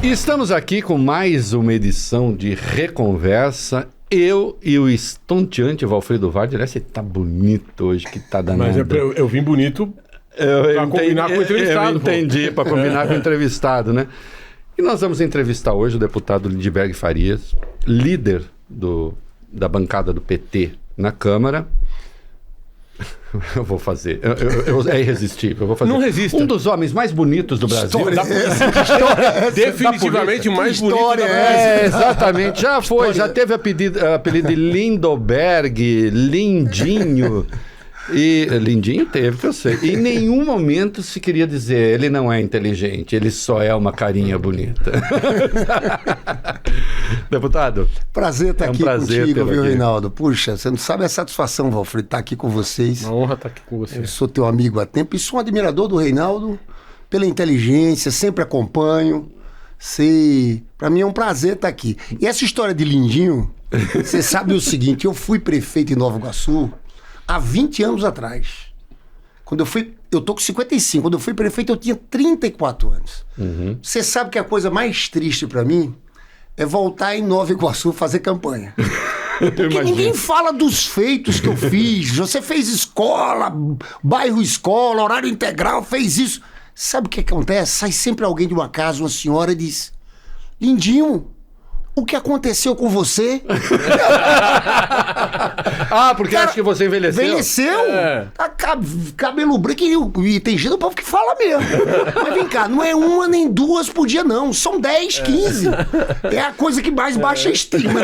E estamos aqui com mais uma edição de Reconversa. Eu e o estonteante Valfredo Vardi. Aliás, você tá bonito hoje, que tá danado. Mas eu vim bonito pra combinar com o entrevistado. Eu entendi, para combinar com o entrevistado, né? E nós vamos entrevistar hoje o deputado Lindbergh Farias, líder da bancada do PT na Câmara. Eu vou fazer. É irresistível. Eu vou fazer. Não resista. Um dos homens mais bonitos do Brasil. Definitivamente o mais bonito da Brasil. Exatamente. Já foi. Já teve apelido de Lindoberg, Lindinho. E Lindinho teve, que eu sei. E em nenhum momento se queria dizer ele não é inteligente, ele só é uma carinha bonita. Deputado. Prazer estar aqui contigo, viu, Reinaldo? Puxa, você não sabe a satisfação, Valfredo, estar aqui com vocês. Uma honra estar aqui com você. Eu sou teu amigo há tempo e sou um admirador do Reinaldo pela inteligência, sempre acompanho. Para mim é um prazer estar aqui. E essa história de Lindinho, você sabe o seguinte, eu fui prefeito em Nova Iguaçu há 20 anos atrás. Quando eu tô com 55, quando eu fui prefeito eu tinha 34 anos. Você sabe que a coisa mais triste para mim é voltar em Nova Iguaçu fazer campanha. Porque ninguém fala dos feitos que eu fiz. Você fez escola, bairro escola, horário integral, fez isso. Sabe o que acontece? Sai sempre alguém de uma casa, uma senhora, e diz: Lindinho, o que aconteceu com você? Porque acho que você envelheceu. Envelheceu? Tá cabelo branco e tem gente do povo que fala mesmo. Mas vem cá, não é uma nem duas por dia, não. São 10, 15. É a coisa que mais baixa a estima.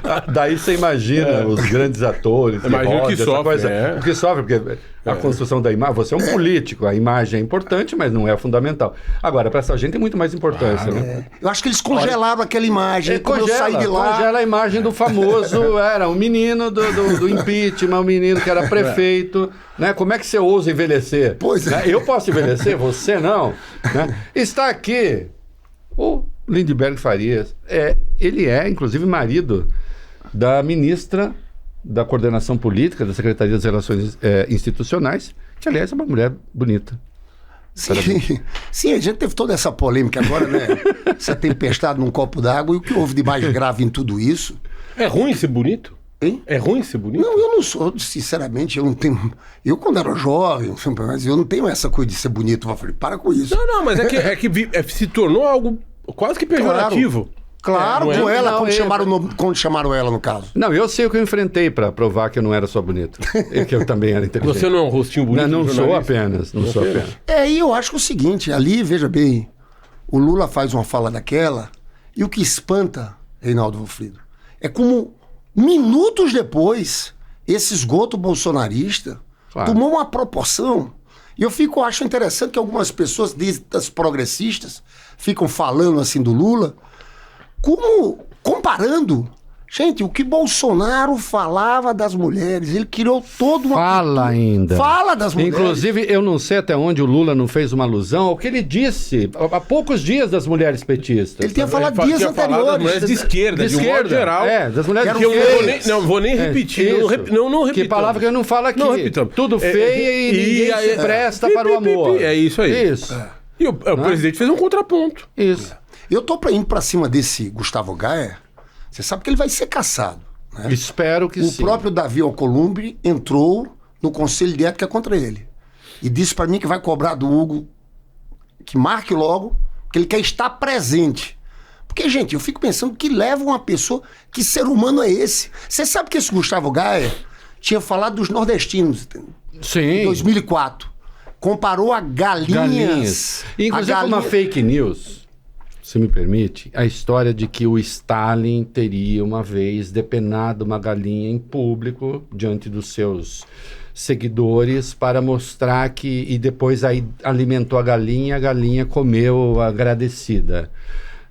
Tá? Daí você imagina os grandes atores. Imagina o que sofre. O que sofre, porque a construção da imagem, você é um político, a imagem é importante, mas não é fundamental. Agora, para essa gente é muito mais importância, né? Eu acho que eles congelaram aquela imagem. Quando eu saí de lá. Congela a imagem do famoso, era o menino do impeachment, o menino que era prefeito, né? Como é que você ousa envelhecer? Pois é. Né? Eu posso envelhecer, você não. Né? Está aqui o Lindbergh Farias. Ele é, inclusive, marido da ministra da Coordenação Política, da Secretaria das Relações Institucionais, que, aliás, é uma mulher bonita. Sim, a gente teve toda essa polêmica agora, né? Essa tempestade num copo d'água, e o que houve de mais grave em tudo isso... É ruim ser bonito? Hein? É ruim ser bonito? Não, eu não sou, sinceramente, eu não tenho... Eu, quando era jovem, mas eu não tenho essa coisa de ser bonito. Eu falei, para com isso. Não, mas se tornou algo quase que pejorativo. Claro, com ela, quando chamaram ela, no caso. Não, eu sei o que eu enfrentei para provar que eu não era só bonito. E que eu também era inteligente. Você não é um rostinho bonito? Não sou apenas. Não sou apenas. E eu acho que é o seguinte, ali, veja bem, o Lula faz uma fala daquela, e o que espanta, Reinaldo Valfrido, é como minutos depois, esse esgoto bolsonarista tomou uma proporção. E eu acho interessante que algumas pessoas ditas progressistas ficam falando assim do Lula, como comparando. Gente, o que Bolsonaro falava das mulheres, ele criou toda uma... Fala das mulheres. Inclusive, eu não sei até onde o Lula não fez uma alusão ao que ele disse há poucos dias das mulheres petistas. Ele tinha falado dias anteriores. Das mulheres de esquerda, de um modo geral. Das mulheres de esquerda. Não vou nem repetir. Não repito. Que palavra que eu não falo aqui. Não repitamos. Tudo feia e ninguém se presta para o amor. É isso aí. Isso. E o presidente fez um contraponto. Isso. Eu tô indo pra cima desse Gustavo Gaia. Você sabe que ele vai ser cassado, né? Espero que sim. O próprio Davi Alcolumbre entrou no Conselho de Ética contra ele. E disse para mim que vai cobrar do Hugo que marque logo, que ele quer estar presente. Porque, gente, eu fico pensando que leva uma pessoa... Que ser humano é esse? Você sabe que esse Gustavo Gaia tinha falado dos nordestinos. Sim. Em 2004. Comparou a galinhas. Inclusive uma fake news... se me permite, a história de que o Stalin teria uma vez depenado uma galinha em público diante dos seus seguidores para mostrar que... E depois aí alimentou a galinha comeu agradecida.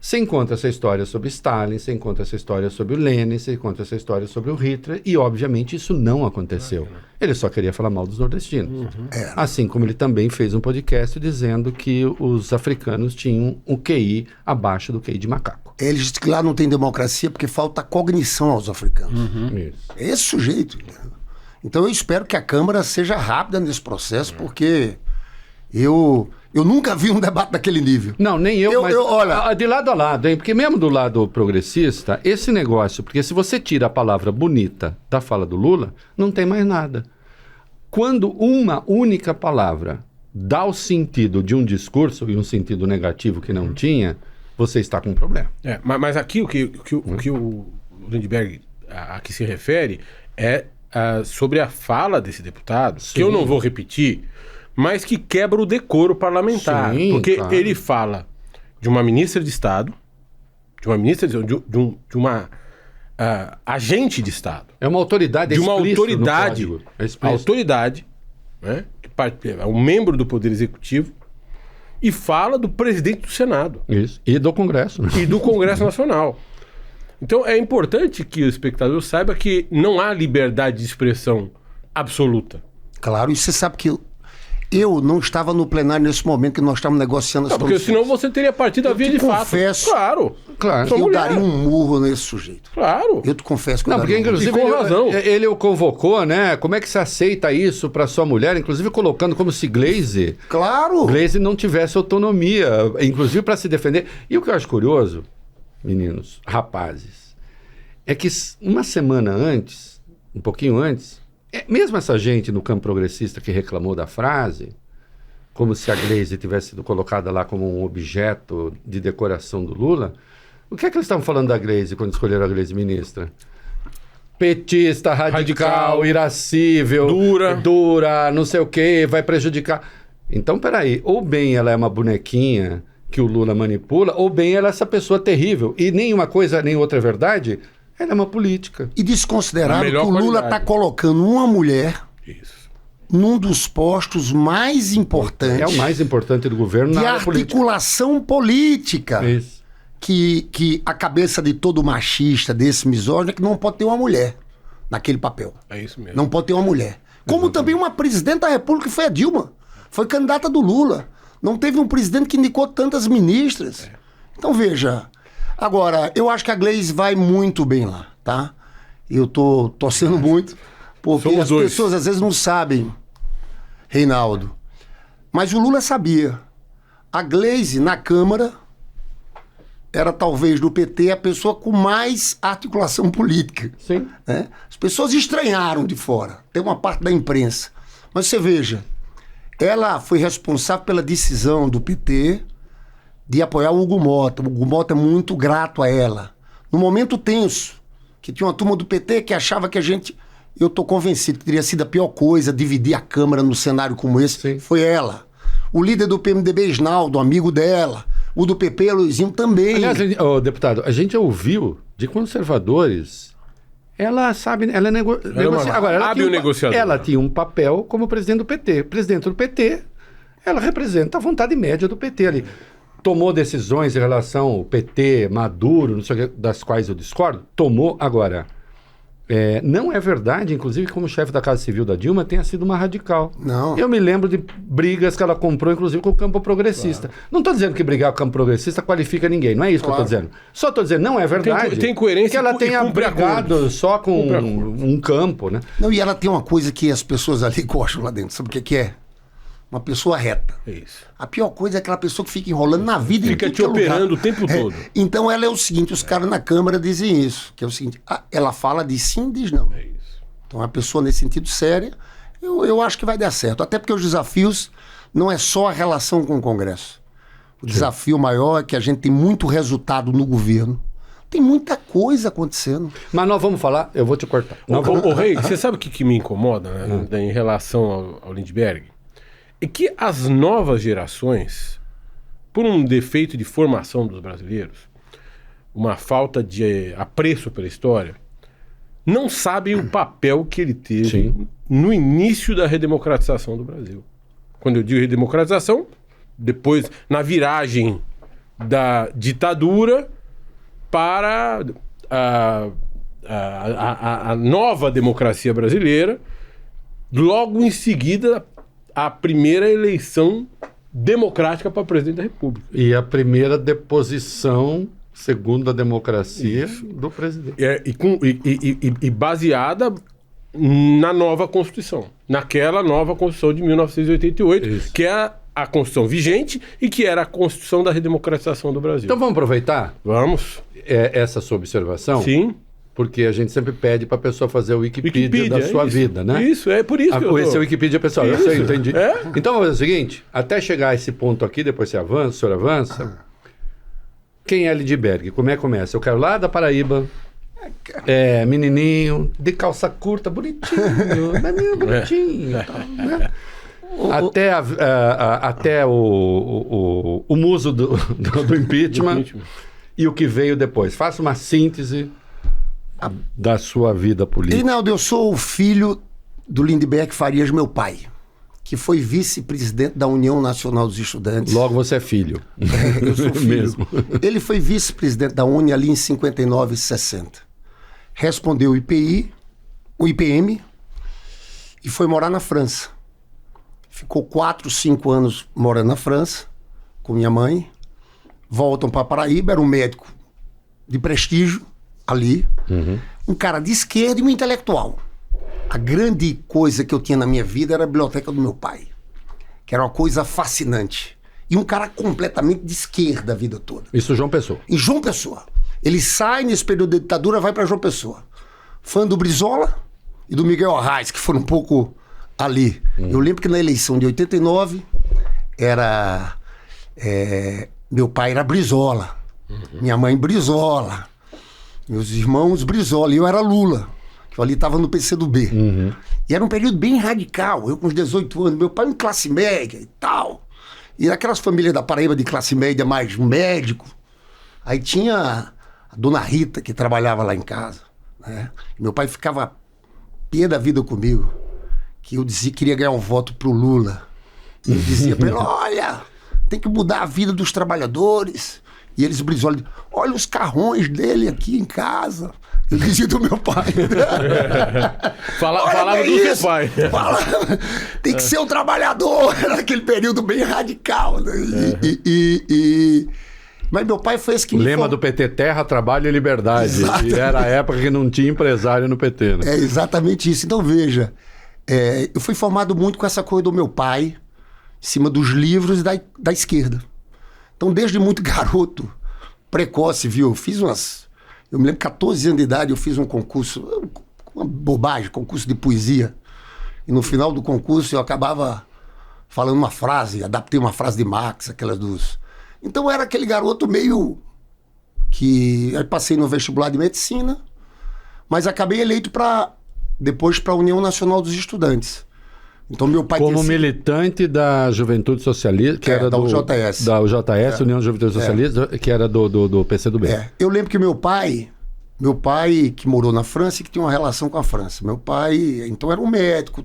Você encontra essa história sobre Stalin, você encontra essa história sobre o Lenin, você encontra essa história sobre o Hitler, e obviamente isso não aconteceu. Ele só queria falar mal dos nordestinos. Assim como ele também fez um podcast dizendo que os africanos tinham um QI abaixo do QI de macaco. Ele diz que lá não tem democracia porque falta cognição aos africanos. Isso. É esse sujeito. Então eu espero que a Câmara seja rápida nesse processo, porque Eu nunca vi um debate daquele nível. Não, nem eu, mas olha, de lado a lado, hein? Porque mesmo do lado progressista, esse negócio, porque se você tira a palavra bonita da fala do Lula, não tem mais nada. Quando uma única palavra dá o sentido de um discurso e um sentido negativo que não tinha, você está com um problema. Mas aqui o que o Lindbergh aqui se refere é sobre a fala desse deputado, Sim. que eu não vou repetir, mas que quebra o decoro parlamentar. Sim, porque claro. ele fala de uma ministra de Estado, de uma agente de Estado, É uma autoridade, de uma explícito no autoridade, código. É explícito. autoridade, né, que é um membro do Poder Executivo, e fala do presidente do Senado Isso. E do Congresso, né? e do Congresso Nacional. Então é importante que o espectador saiba que não há liberdade de expressão absoluta. claro, e você sabe que eu não estava no plenário nesse momento que nós estávamos negociando as Porque senão você teria partido a via de fato. confesso Claro. Claro. Sua eu mulher. daria um murro nesse sujeito. Claro. Eu te confesso que eu Não, porque daria um murro. inclusive E com razão. ele o convocou, né? Como é que se aceita isso para sua mulher? Inclusive colocando como se Glaze Claro! não tivesse autonomia, inclusive para se defender. E o que eu acho curioso, meninos, rapazes, é que uma semana antes, um pouquinho antes, mesmo essa gente no campo progressista que reclamou da frase, como se a Glaze tivesse sido colocada lá como um objeto de decoração do Lula, o que é que eles estavam falando da Glaze quando escolheram a Glaze ministra? Petista, radical, irascível, dura, não sei o quê, vai prejudicar. Então, peraí, ou bem ela é uma bonequinha que o Lula manipula, ou bem ela é essa pessoa terrível. E nem uma coisa, nem outra é verdade, ela é uma política. E desconsideraram A que melhor o Lula qualidade. está colocando uma mulher Isso. num dos postos mais importantes É o mais importante do governo de na área política. articulação política. Isso. Que a cabeça de todo machista, desse misógino, é que não pode ter uma mulher naquele papel. É isso mesmo. Não pode ter uma mulher. Como também uma presidente da República, que foi a Dilma. Foi candidata do Lula. Não teve um presidente que indicou tantas ministras. Então, veja. Agora, eu acho que a Glaze vai muito bem lá, tá? Eu tô torcendo muito, porque Somos as dois. pessoas às vezes não sabem, Reinaldo. Mas o Lula sabia. A Glaze, na Câmara, era talvez do PT a pessoa com mais articulação política. Sim. Né? As pessoas estranharam de fora. Tem uma parte da imprensa. Mas você veja, ela foi responsável pela decisão do PT de apoiar o Hugo Mota. O Hugo Mota é muito grato a ela. No momento tenso, que tinha uma turma do PT que achava que a gente... Eu estou convencido que teria sido a pior coisa dividir a Câmara num cenário como esse. Sim. Foi ela. O líder do PMDB, Isnaldo, amigo dela. O do PP, Luizinho, também. Aliás, deputado, a gente ouviu de conservadores. Ela sabe, ela negocia. Agora, hábil negociadora. ela tinha um papel como presidente do PT. Presidente do PT, ela representa a vontade média do PT ali. Tomou decisões em relação ao PT, Maduro, não sei o que, das quais eu discordo. Tomou. Agora, não é verdade, inclusive, como chefe da Casa Civil da Dilma, tenha sido uma radical. Não. Eu me lembro de brigas que ela comprou, inclusive, com o campo progressista. Claro. Não estou dizendo que brigar com o campo progressista qualifica ninguém, não é isso que eu estou dizendo. Só estou dizendo, não é verdade. Tem coerência que ela e tenha brigado acordos. só com um campo, né? Não, e ela tem uma coisa que as pessoas ali gostam lá dentro. Sabe o que é? Uma pessoa reta. É isso. A pior coisa é aquela pessoa que fica enrolando na vida. Fica em te tudo que é operando lugar. o tempo todo. Então ela é o seguinte, os caras na Câmara dizem isso, que é o seguinte, ela fala de sim, diz não. É isso. Então, a pessoa nesse sentido séria, eu acho que vai dar certo. Até porque os desafios não é só a relação com o Congresso. O desafio maior é que a gente tem muito resultado no governo. Tem muita coisa acontecendo. Mas nós vamos falar, eu vou te cortar. Ô, Rei, você sabe o que me incomoda, né, em relação ao Lindbergh? É que as novas gerações, por um defeito de formação dos brasileiros, uma falta de apreço pela história, não sabem o papel que ele teve Sim. no início da redemocratização do Brasil. Quando eu digo redemocratização, depois na viragem da ditadura para a nova democracia brasileira, logo em seguida a primeira eleição democrática para presidente da República. E a primeira deposição, segundo a democracia, do presidente. E baseada na nova Constituição. Naquela nova Constituição de 1988, Isso. que é a Constituição vigente e que era a Constituição da redemocratização do Brasil. Então vamos aproveitar Vamos. essa sua observação? Sim. Porque a gente sempre pede para a pessoa fazer o Wikipedia da sua vida, né? Isso, é por isso que eu Esse é o Wikipedia pessoal, eu sei, entendi. É? Então vamos fazer o seguinte, até chegar a esse ponto aqui, depois você avança, o senhor avança. Quem é Lindbergh? Como é que começa? Eu quero lá da Paraíba, menininho, de calça curta, bonitinho, bonitinho. Tal, né? Até o muso do impeachment e o que veio depois. Faça uma síntese da sua vida política. Reinaldo, eu sou o filho do Lindbergh Farias, meu pai, que foi vice-presidente da União Nacional dos Estudantes. Logo você é filho. Eu sou filho. Mesmo. Ele foi vice-presidente da UNE ali em 59 e 60. Respondeu o IPM e foi morar na França. Ficou 4, 5 anos morando na França com minha mãe. Voltam para Paraíba, era um médico de prestígio ali. Um cara de esquerda e um intelectual. A grande coisa que eu tinha na minha vida era a biblioteca do meu pai, que era uma coisa fascinante. E um cara completamente de esquerda a vida toda. Isso João Pessoa. Em João Pessoa. Ele sai nesse período da ditadura, vai para João Pessoa. Fã do Brizola e do Miguel Arraes, que foram um pouco ali. Eu lembro que na eleição de 89, meu pai era Brizola, minha mãe Brizola, meus irmãos Brizola, e eu era Lula, que eu ali estava no PCdoB. E era um período bem radical, eu com uns 18 anos, meu pai em classe média e tal. E aquelas famílias da Paraíba de classe média, mais um médico. Aí tinha a dona Rita, que trabalhava lá em casa, né? E meu pai ficava pé da vida comigo, que eu dizia que queria ganhar um voto pro Lula. E eu dizia pra ele, olha, tem que mudar a vida dos trabalhadores. E eles Brizola, olha os carrões dele aqui em casa. Eu dizia do meu pai. Falava do seu pai. Tem que ser um trabalhador. Era aquele período bem radical. Né? Mas meu pai foi esse que me Lema do PT, terra, trabalho e liberdade. Exatamente. E era a época que não tinha empresário no PT, né? É exatamente isso. Então veja, eu fui formado muito com essa coisa do meu pai, em cima dos livros da esquerda. Então desde muito garoto, precoce, viu? Eu me lembro, 14 anos de idade, eu fiz um concurso, uma bobagem, concurso de poesia. E no final do concurso eu acabava falando uma frase, adaptei uma frase de Marx, aquelas dos... Então eu era aquele garoto meio que... Aí passei no vestibular de medicina, mas acabei eleito depois para a União Nacional dos Estudantes. Então meu pai... Como militante da Juventude Socialista, que era da UJS. Da UJS, União Juventude Socialista, que era do PCdoB. Eu lembro que meu pai que morou na França e que tinha uma relação com a França. Meu pai, então, era um médico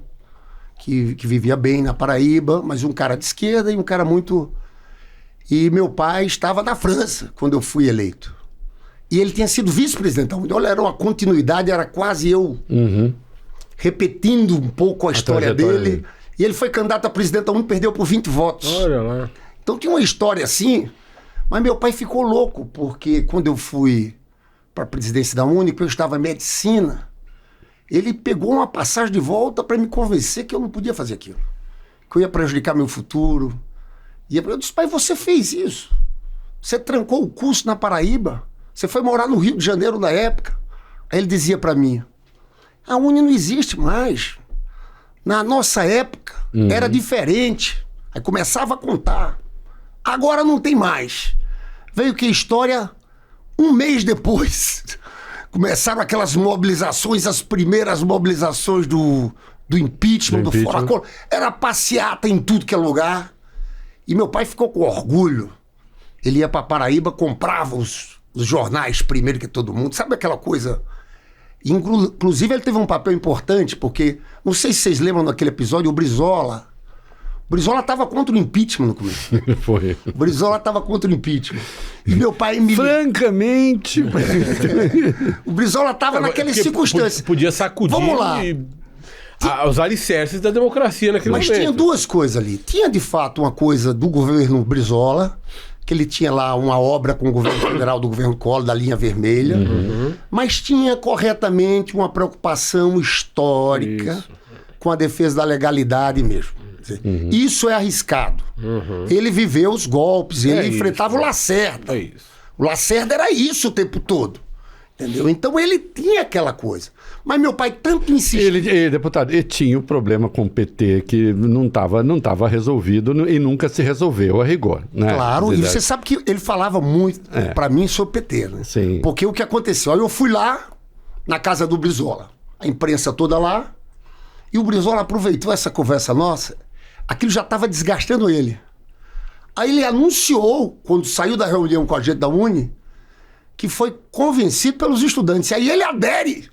que vivia bem na Paraíba, mas um cara de esquerda e um cara muito... E meu pai estava na França quando eu fui eleito. E ele tinha sido vice-presidente. Então, olha, era uma continuidade, era quase eu... repetindo um pouco a história dele. E ele foi candidato a presidente da UNE e perdeu por 20 votos. Olha lá. Então tinha uma história assim, mas meu pai ficou louco, porque quando eu fui para a presidência da UNE, que eu estava em medicina, ele pegou uma passagem de volta para me convencer que eu não podia fazer aquilo, que eu ia prejudicar meu futuro. E eu disse, pai, você fez isso. Você trancou o curso na Paraíba, você foi morar no Rio de Janeiro na época. Aí ele dizia para mim, a UNE não existe mais. Na nossa época, era diferente. Aí começava a contar. Agora não tem mais. Veio que a história, um mês depois, começaram aquelas mobilizações, as primeiras mobilizações do impeachment, do Fora Collor. Era passeata em tudo que é lugar. E meu pai ficou com orgulho. Ele ia para Paraíba, comprava os jornais primeiro que todo mundo. Sabe aquela coisa... Inclusive ele teve um papel importante, porque, não sei se vocês lembram daquele episódio, o Brizola estava contra o impeachment no começo. Foi. O Brizola estava contra o impeachment. E meu pai me... Francamente... O Brizola estava naquelas circunstâncias. Podia sacudir. Vamos lá. Os alicerces da democracia naquele momento. Mas tinha duas coisas ali. Tinha, de fato, uma coisa do governo Brizola, que ele tinha lá uma obra com o governo federal do governo Collor, da linha vermelha, mas tinha corretamente uma preocupação histórica com a defesa da legalidade mesmo. Isso é arriscado. Ele viveu os golpes, ele enfrentava o Lacerda. É isso. O Lacerda era isso o tempo todo. Entendeu? Então ele tinha aquela coisa. Mas meu pai tanto insistia. Deputado, ele tinha o problema com o PT que não estava resolvido e nunca se resolveu a rigor. Né? Claro, e você sabe que ele falava muito pra mim sobre o PT, né? Sim. Porque o que aconteceu? Aí eu fui lá na casa do Brizola, a imprensa toda lá, e o Brizola aproveitou essa conversa nossa, aquilo já estava desgastando ele. Aí ele anunciou, quando saiu da reunião com a gente da Uni, que foi convencido pelos estudantes. Aí ele adere.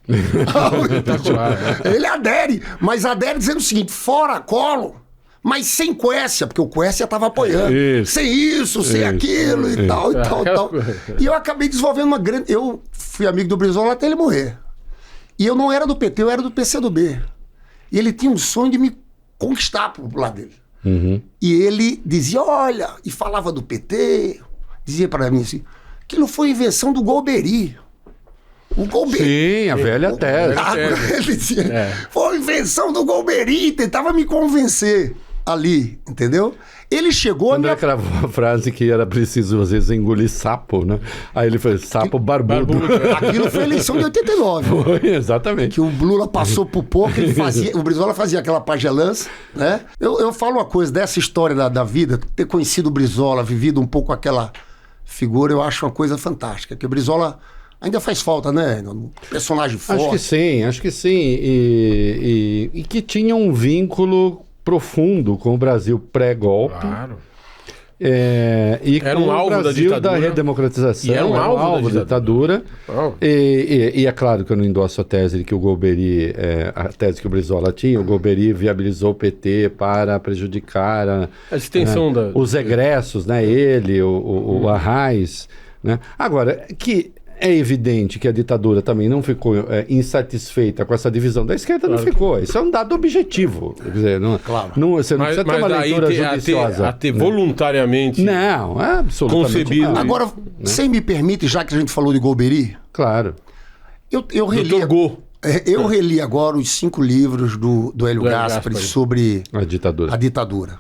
Ele adere, mas adere dizendo o seguinte, fora Collor, mas sem Quércia, porque o Quércia estava apoiando. Sem isso, sem aquilo e tal. E eu acabei desenvolvendo uma grande... Eu fui amigo do Brizola até ele morrer. E eu não era do PT, eu era do PCdoB. E ele tinha um sonho de me conquistar pro lado dele. E ele dizia, olha, e falava do PT, dizia para mim assim, aquilo foi invenção do Golbery. O Golbery. Sim, a velha tese. Ele dizia, foi invenção do Golbery, tentava me convencer ali, entendeu? Ele chegou... Quando ele cravou a frase que era preciso, às vezes, engolir sapo, né? Aí ele falou, sapo barbudo. Aquilo foi a eleição de 89. Foi, exatamente. Que o Lula passou por pouco, o Brizola fazia aquela pagelança, né? Eu falo uma coisa dessa história da vida, ter conhecido o Brizola, vivido um pouco aquela figura, eu acho uma coisa fantástica. Que o Brizola ainda faz falta, né? Um personagem forte. Acho que sim. E que tinha um vínculo profundo com o Brasil pré-golpe. Claro. E era com um alvo o Brasil da redemocratização. E era um alvo da ditadura. E é claro que eu não endosso a tese de que o Golbery, a tese que o Brizola tinha, o Golbery viabilizou o PT para prejudicar a extensão os egressos, né? Ele, o Arraes. Né? Agora, que é evidente que a ditadura também não ficou insatisfeita com essa divisão da esquerda, não ficou. Isso é um dado objetivo. Quer dizer, você não precisa ter uma leitura judiciosa. A ter voluntariamente não, é absolutamente concebido. Não. Agora, você me permite, já que a gente falou de Golbery, claro. Eu reli, eu reli agora os 5 livros do Hélio Gaspari sobre a ditadura.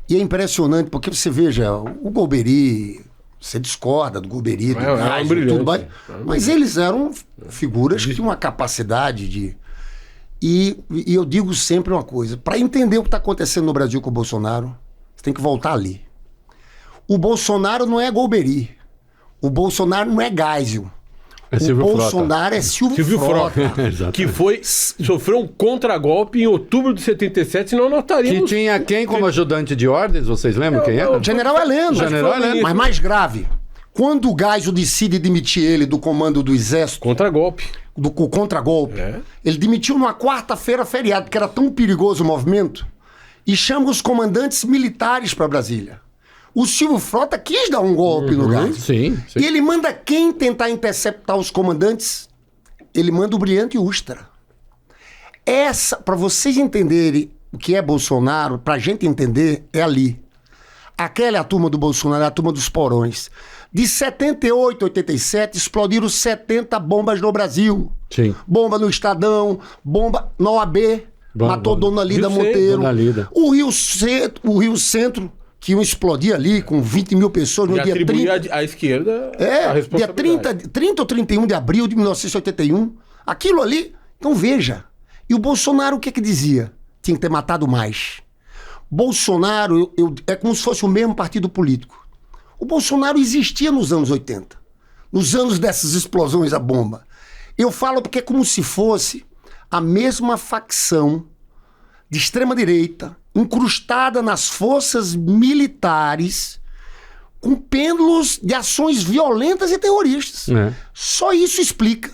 E é impressionante, porque você veja, o Golbery... Você discorda do Golbery, do Gás, tudo mais. Mas eles eram figuras que tinham uma capacidade de... E eu digo sempre uma coisa. Para entender o que está acontecendo no Brasil com o Bolsonaro, você tem que voltar ali. O Bolsonaro não é Golbery. O Bolsonaro não é Geisel. O Bolsonaro é Silvio Frota. Que sofreu um contragolpe em outubro de 77, senão notaríamos... Que tinha quem como ajudante de ordens, vocês lembram quem era? General Heleno. Mas mais grave, quando o Geisel decide demitir ele do comando do Exército... Contragolpe. Do contragolpe. Ele demitiu numa quarta-feira feriado, porque era tão perigoso o movimento, e chama os comandantes militares para Brasília. O Silvio Frota quis dar um golpe no Geisel. Sim. E ele manda quem tentar interceptar os comandantes? Ele manda o brilhante Ustra. Essa, para vocês entenderem o que é Bolsonaro, pra gente entender, é ali. Aquela é a turma do Bolsonaro, é a turma dos porões. De 78 a 87, explodiram 70 bombas no Brasil. Sim. Bomba no Estadão, bomba na OAB, matou Dona Lida Monteiro. O Rio Centro, que iam explodir ali com 20 mil pessoas no dia 30... à esquerda a responsabilidade. Dia 30 ou 31 de abril de 1981. Aquilo ali, então veja. E o Bolsonaro o que dizia? Tinha que ter matado mais. Bolsonaro é como se fosse o mesmo partido político. O Bolsonaro existia nos anos 80. Nos anos dessas explosões a bomba. Eu falo porque é como se fosse a mesma facção de extrema-direita, incrustada nas forças militares, com pêndulos de ações violentas e terroristas. Só isso explica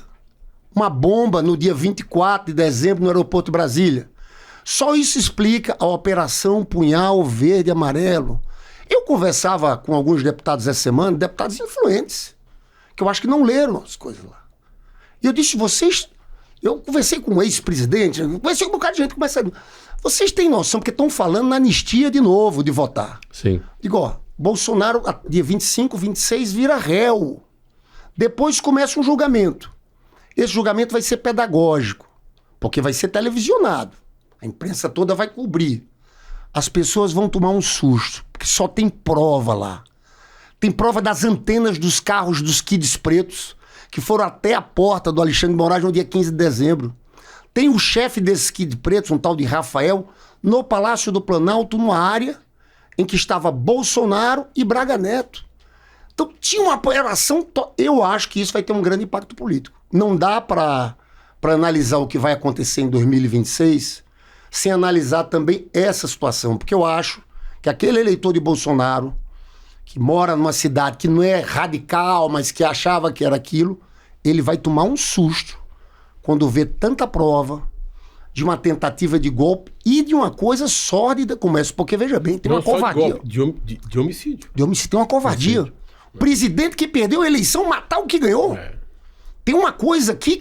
uma bomba no dia 24 de dezembro no aeroporto de Brasília. Só isso explica a Operação Punhal Verde e Amarelo. Eu conversava com alguns deputados essa semana, deputados influentes, que eu acho que não leram as coisas lá. E eu disse, eu conversei com um ex-presidente, conversei com um bocado de gente que começa a... Vocês têm noção, porque estão falando na anistia de novo, de votar. Sim. Digo, Bolsonaro, dia 25, 26, vira réu. Depois começa um julgamento. Esse julgamento vai ser pedagógico, porque vai ser televisionado. A imprensa toda vai cobrir. as pessoas vão tomar um susto, porque só tem prova lá. Tem prova das antenas dos carros dos Kids pretos, que foram até a porta do Alexandre de Moraes no dia 15 de dezembro. Tem o chefe desses Kids pretos, um tal de Rafael, no Palácio do Planalto, numa área em que estava Bolsonaro e Braga Neto. Então tinha uma apoiação. Eu acho que isso vai ter um grande impacto político. Não dá para analisar o que vai acontecer em 2026 sem analisar também essa situação. Porque eu acho que aquele eleitor de Bolsonaro, que mora numa cidade que não é radical, mas que achava que era aquilo, ele vai tomar um susto quando vê tanta prova de uma tentativa de golpe e de uma coisa sórdida como essa. Porque, veja bem, tem uma covardia. De homicídio. De homicídio, tem uma covardia. Homicídio. O presidente que perdeu a eleição matar o que ganhou. Tem uma coisa aqui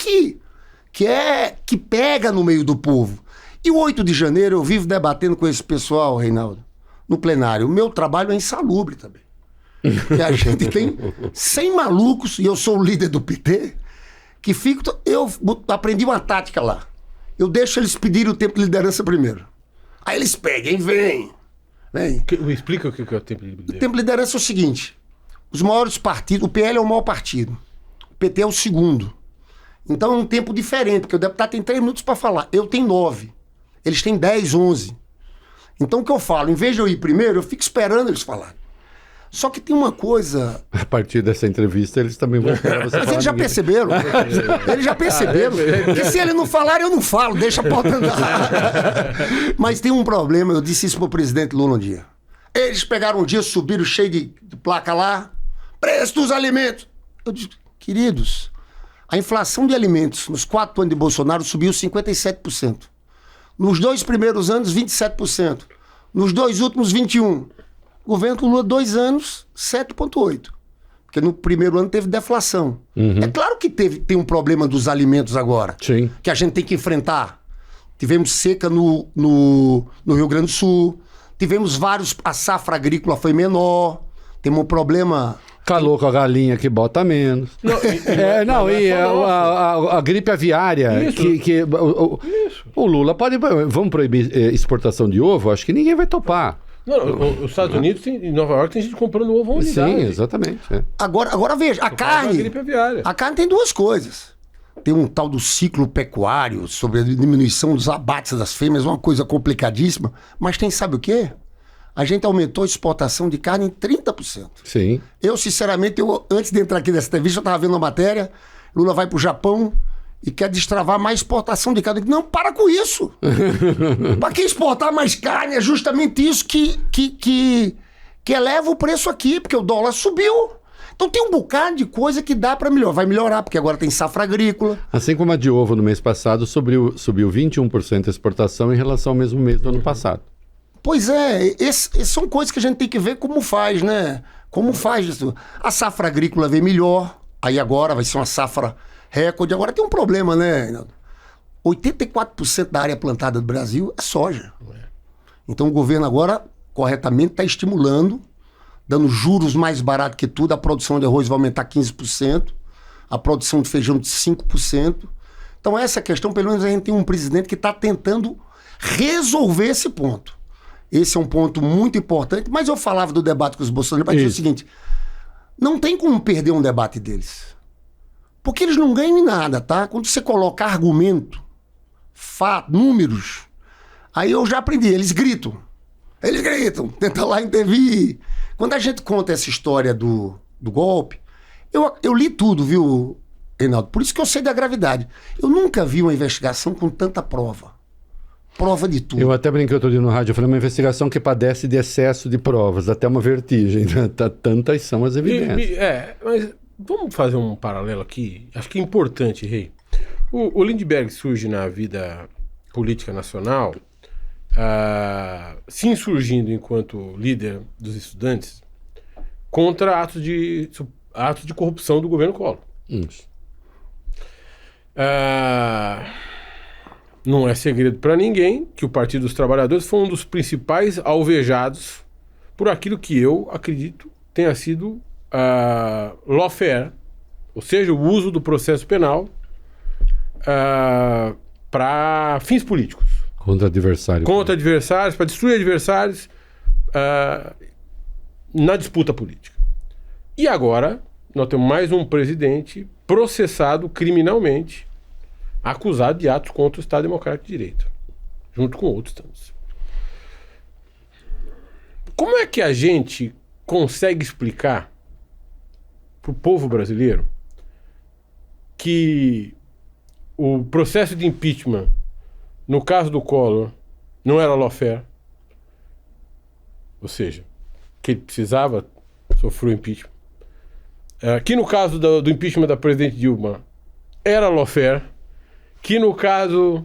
que pega no meio do povo. E o 8 de janeiro eu vivo debatendo com esse pessoal, Reinaldo, no plenário. O meu trabalho é insalubre também. E a gente tem 100 malucos, e eu sou o líder do PT, que fico... Eu aprendi uma tática lá. Eu deixo eles pedirem o tempo de liderança primeiro. Aí eles pedem, vem. Explica o que é o tempo de liderança. O tempo de liderança é o seguinte. Os maiores partidos... O PL é o maior partido. O PT é o segundo. Então é um tempo diferente, porque o deputado tem 3 minutos para falar. Eu tenho 9. Eles têm 10, 11. Então o que eu falo? Em vez de eu ir primeiro, eu fico esperando eles falarem. Só que tem uma coisa... A partir dessa entrevista, eles também vão esperar você Mas falar. eles já perceberam. Eles já perceberam. Que se ele não falar, eu não falo. Deixa a porta andar. Mas tem um problema. Eu disse isso pro presidente Lula um dia. Eles pegaram um dia, subiram cheio de placa lá. Preço dos alimentos. Eu disse, queridos, a inflação de alimentos nos 4 anos de Bolsonaro subiu 57%. Nos 2 primeiros anos, 27%. Nos 2 últimos, 21%. O governo Lula, 2 anos, 7,8%. Porque no primeiro ano teve deflação. É claro que tem um problema dos alimentos agora. Sim. Que a gente tem que enfrentar. Tivemos seca no Rio Grande do Sul. Tivemos vários... A safra agrícola foi menor. Temos um problema... Calor com a galinha que bota menos. A gripe aviária. O Lula pode... Vamos proibir exportação de ovo? Acho que ninguém vai topar. Os Estados Unidos, em Nova York, tem gente comprando ovo à unidade. Sim, exatamente. É. Agora veja, a carne... gripe aviária. A carne tem 2 coisas. Tem um tal do ciclo pecuário sobre a diminuição dos abates das fêmeas, uma coisa complicadíssima. Mas tem, sabe o quê? A gente aumentou a exportação de carne em 30%. Sim. Eu, sinceramente, antes de entrar aqui nessa entrevista, eu estava vendo uma matéria, Lula vai para o Japão e quer destravar mais exportação de carne. Não, para com isso! Para que exportar mais carne? É justamente isso que eleva o preço aqui, porque o dólar subiu. Então tem um bocado de coisa que dá para melhorar. Vai melhorar, porque agora tem safra agrícola. Assim como a de ovo no mês passado subiu 21% a exportação em relação ao mesmo mês do ano passado. Pois é, são coisas que a gente tem que ver como faz, né? Como faz isso. A safra agrícola vem melhor, aí agora vai ser uma safra recorde. Agora tem um problema, né, Reinaldo? 84% da área plantada do Brasil é soja. Então o governo agora, corretamente, está estimulando, dando juros mais baratos que tudo. A produção de arroz vai aumentar 15%, a produção de feijão de 5%. Então essa questão, pelo menos a gente tem um presidente que está tentando resolver esse ponto. Esse é um ponto muito importante, mas eu falava do debate com os bolsonaristas para dizer o seguinte, não tem como perder um debate deles. Porque eles não ganham em nada, tá? Quando você coloca argumento, fato, números, aí eu já aprendi, eles gritam, tenta lá intervir. Quando a gente conta essa história do golpe, eu li tudo, viu, Reinaldo? Por isso que eu sei da gravidade. Eu nunca vi uma investigação com tanta prova. Prova de tudo. Eu até brinquei outro dia no rádio, eu falei, uma investigação que padece de excesso de provas, até uma vertigem. Tantas são as evidências. Mas vamos fazer um paralelo aqui, acho que é importante, Rei. O Lindbergh surge na vida política nacional, se insurgindo enquanto líder dos estudantes contra atos de corrupção do governo Collor. Isso. Não é segredo para ninguém que o Partido dos Trabalhadores foi um dos principais alvejados por aquilo que eu acredito tenha sido lawfare, ou seja, o uso do processo penal para fins políticos. Contra adversário. Contra adversários, para destruir adversários na disputa política. E agora, nós temos mais um presidente processado criminalmente, acusado de atos contra o Estado Democrático de Direito, junto com outros tantos. Como é que a gente consegue explicar para o povo brasileiro que o processo de impeachment, no caso do Collor, não era lawfare? Ou seja, que ele precisava sofrer o impeachment. Que no caso do impeachment da presidente Dilma era lawfare, que no caso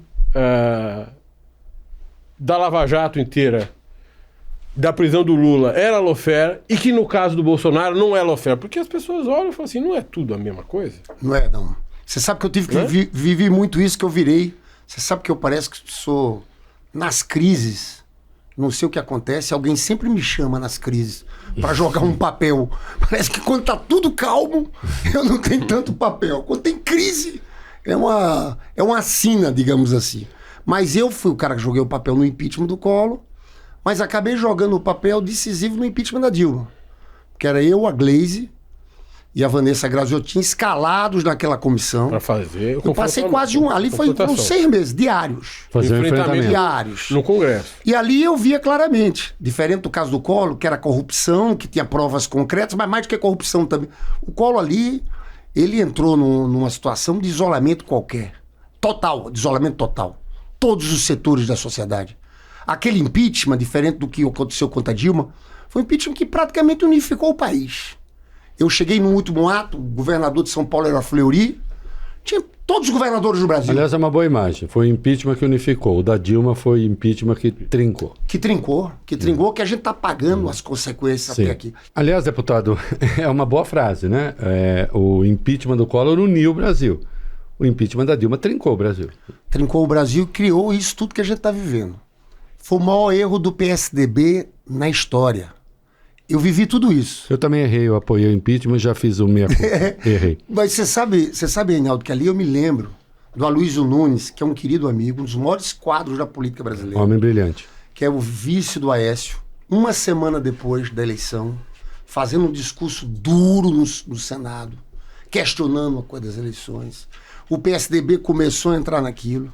da Lava Jato inteira, da prisão do Lula, era lawfare, e que no caso do Bolsonaro não é lawfare. Porque as pessoas olham e falam assim, não é tudo a mesma coisa? Não é, não. Você sabe que eu tive que viver muito isso, que eu virei. Você sabe que eu parece que sou, nas crises, não sei o que acontece, alguém sempre me chama nas crises para jogar um papel. Parece que quando tá tudo calmo, eu não tenho tanto papel. Quando tem crise, é uma sina, digamos assim. Mas eu fui o cara que joguei o papel no impeachment do Collor, mas acabei jogando o papel decisivo no impeachment da Dilma. Que era eu, a Glaze e a Vanessa Graziotin escalados naquela comissão. Para fazer o Eu passei quase ali foram 6 meses, diários. Fazer um enfrentamento. Diários. No Congresso. E ali eu via claramente, diferente do caso do Collor, que era corrupção, que tinha provas concretas, mas mais do que corrupção também. O Collor ali, ele entrou numa situação de isolamento qualquer. Total, de isolamento total. Todos os setores da sociedade. Aquele impeachment, diferente do que aconteceu contra a Dilma, foi um impeachment que praticamente unificou o país. Eu cheguei no último ato, o governador de São Paulo era Fleury, tinha todos os governadores do Brasil. Aliás, é uma boa imagem. Foi o impeachment que unificou. O da Dilma foi impeachment que trincou. Que a gente está pagando as consequências Sim. até aqui. Aliás, deputado, é uma boa frase, né? O impeachment do Collor uniu o Brasil. O impeachment da Dilma trincou o Brasil. Trincou o Brasil e criou isso tudo que a gente está vivendo. Foi o maior erro do PSDB na história. Eu vivi tudo isso. Eu também errei, eu apoiei o impeachment, já fiz o meia-culpa. Errei. Mas você sabe, Reinaldo, que ali eu me lembro do Aloysio Nunes, que é um querido amigo, um dos maiores quadros da política brasileira. Homem brilhante. Que é o vice do Aécio, uma semana depois da eleição, fazendo um discurso duro no Senado, questionando a coisa das eleições. O PSDB começou a entrar naquilo.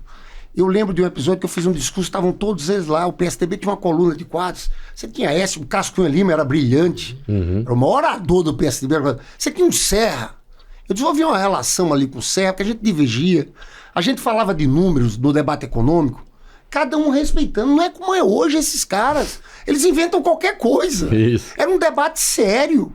Eu lembro de um episódio que eu fiz um discurso, estavam todos eles lá, o PSDB tinha uma coluna de quadros, você tinha Aécio, o Cássio Cunha Lima era brilhante, era o maior orador do PSDB, você tinha um Serra. Eu desenvolvi uma relação ali com o Serra, que a gente divergia, a gente falava de números no debate econômico, cada um respeitando, não é como é hoje esses caras, eles inventam qualquer coisa. Isso. Era um debate sério.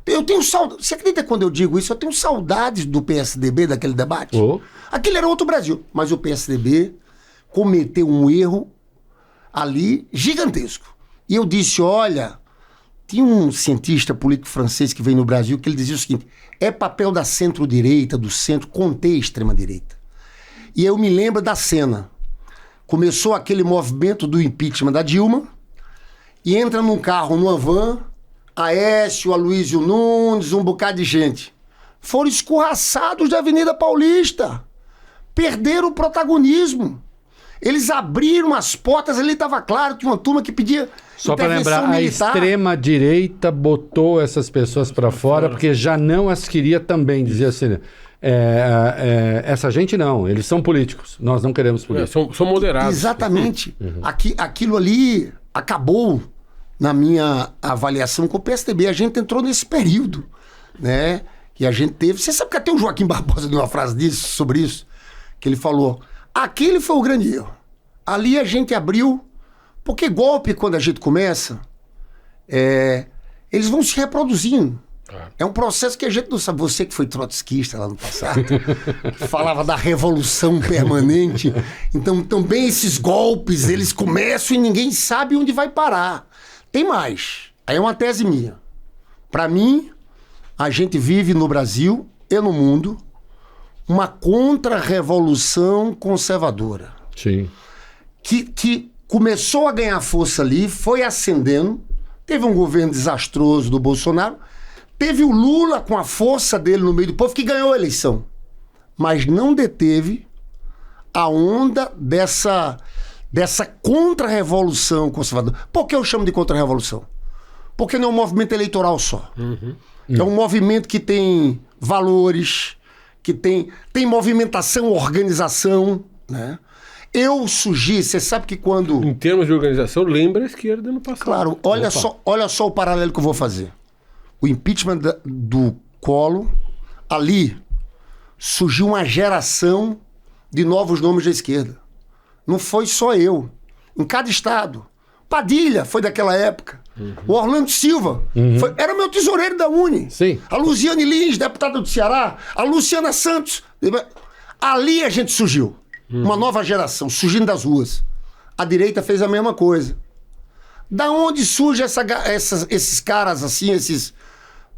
Eu tenho saudades, você acredita quando eu digo isso? Eu tenho saudades do PSDB, daquele debate. Oh. Aquele era outro Brasil. Mas o PSDB cometeu um erro ali gigantesco. E eu disse, olha, tinha um cientista político francês que veio no Brasil que ele dizia o seguinte, é papel da centro-direita, do centro, conter a extrema-direita. E eu me lembro da cena. Começou aquele movimento do impeachment da Dilma e entra num carro, numa van, Aécio, Aloysio Nunes, um bocado de gente. Foram escorraçados da Avenida Paulista. Perderam o protagonismo. Eles abriram as portas, ali estava claro, tinha uma turma que pedia Só para lembrar, militar. A extrema-direita botou essas pessoas para fora porque já não as queria também, dizia assim, essa gente não, eles são políticos, nós não queremos políticos. São moderados. Exatamente. Aquilo ali acabou, na minha avaliação, com o PSDB. A gente entrou nesse período, né? E a gente teve... Você sabe que até o Joaquim Barbosa deu uma frase sobre isso, que ele falou, aquele foi o grande erro. Ali a gente abriu, porque golpe, quando a gente começa, eles vão se reproduzindo. É um processo que a gente não sabe. Você que foi trotskista lá no passado, que falava da revolução permanente. Então, também esses golpes, eles começam e ninguém sabe onde vai parar. Tem mais. Aí é uma tese minha. Para mim, a gente vive no Brasil e no mundo uma contra-revolução conservadora. Sim. Que começou a ganhar força ali, foi ascendendo. Teve um governo desastroso do Bolsonaro. Teve o Lula com a força dele no meio do povo que ganhou a eleição. Mas não deteve a onda dessa contra-revolução conservadora. Por que eu chamo de contra-revolução? Porque não é um movimento eleitoral só. É um movimento que tem valores, que tem movimentação, organização, né? Eu sugiro, você sabe que quando... Em termos de organização, lembra a esquerda no passado. Claro, olha só o paralelo que eu vou fazer. O impeachment do Collor, ali surgiu uma geração de novos nomes da esquerda. Não foi só eu. Em cada estado. Padilha foi daquela época. O Orlando Silva era meu tesoureiro da Uni. Sim. A Luziane Lins, deputada do Ceará. A Luciana Santos. Ali a gente surgiu. Uma nova geração, surgindo das ruas. A direita fez a mesma coisa. Da onde surge esses caras assim, esses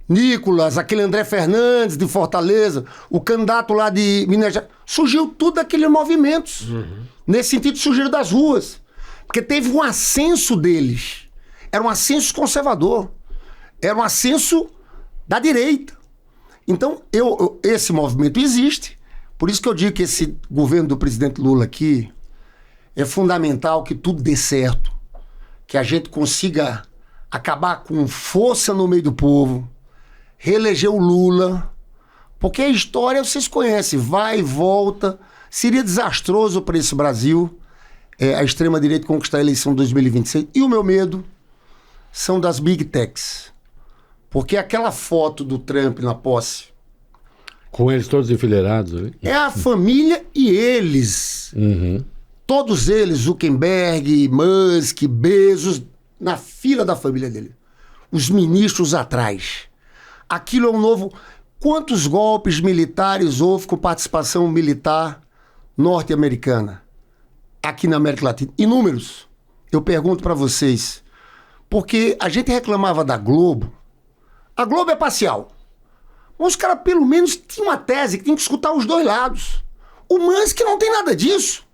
Nicolas, aquele André Fernandes de Fortaleza, o candidato lá de Minas Gerais? Surgiu tudo daqueles movimentos. Nesse sentido, surgiram das ruas. Porque teve um ascenso deles. Era um ascenso conservador. Era um ascenso da direita. Então, esse movimento existe. Por isso que eu digo que esse governo do presidente Lula aqui é fundamental que tudo dê certo. Que a gente consiga acabar com força no meio do povo, reeleger o Lula, porque a história vocês conhecem, vai e volta. Seria desastroso para esse Brasil a extrema-direita conquistar a eleição de 2026. E o meu medo são das Big Techs. Porque aquela foto do Trump na posse... Com eles todos enfileirados ali. É a família e eles. Todos eles, Zuckerberg, Musk, Bezos, na fila da família dele. Os ministros atrás. Aquilo é um novo... Quantos golpes militares houve com participação militar norte-americana aqui na América Latina? Inúmeros. Eu pergunto para vocês. Porque a gente reclamava da Globo. A Globo é parcial. Mas os caras, pelo menos, tinham uma tese que tem que escutar os dois lados. O Musk não tem nada disso.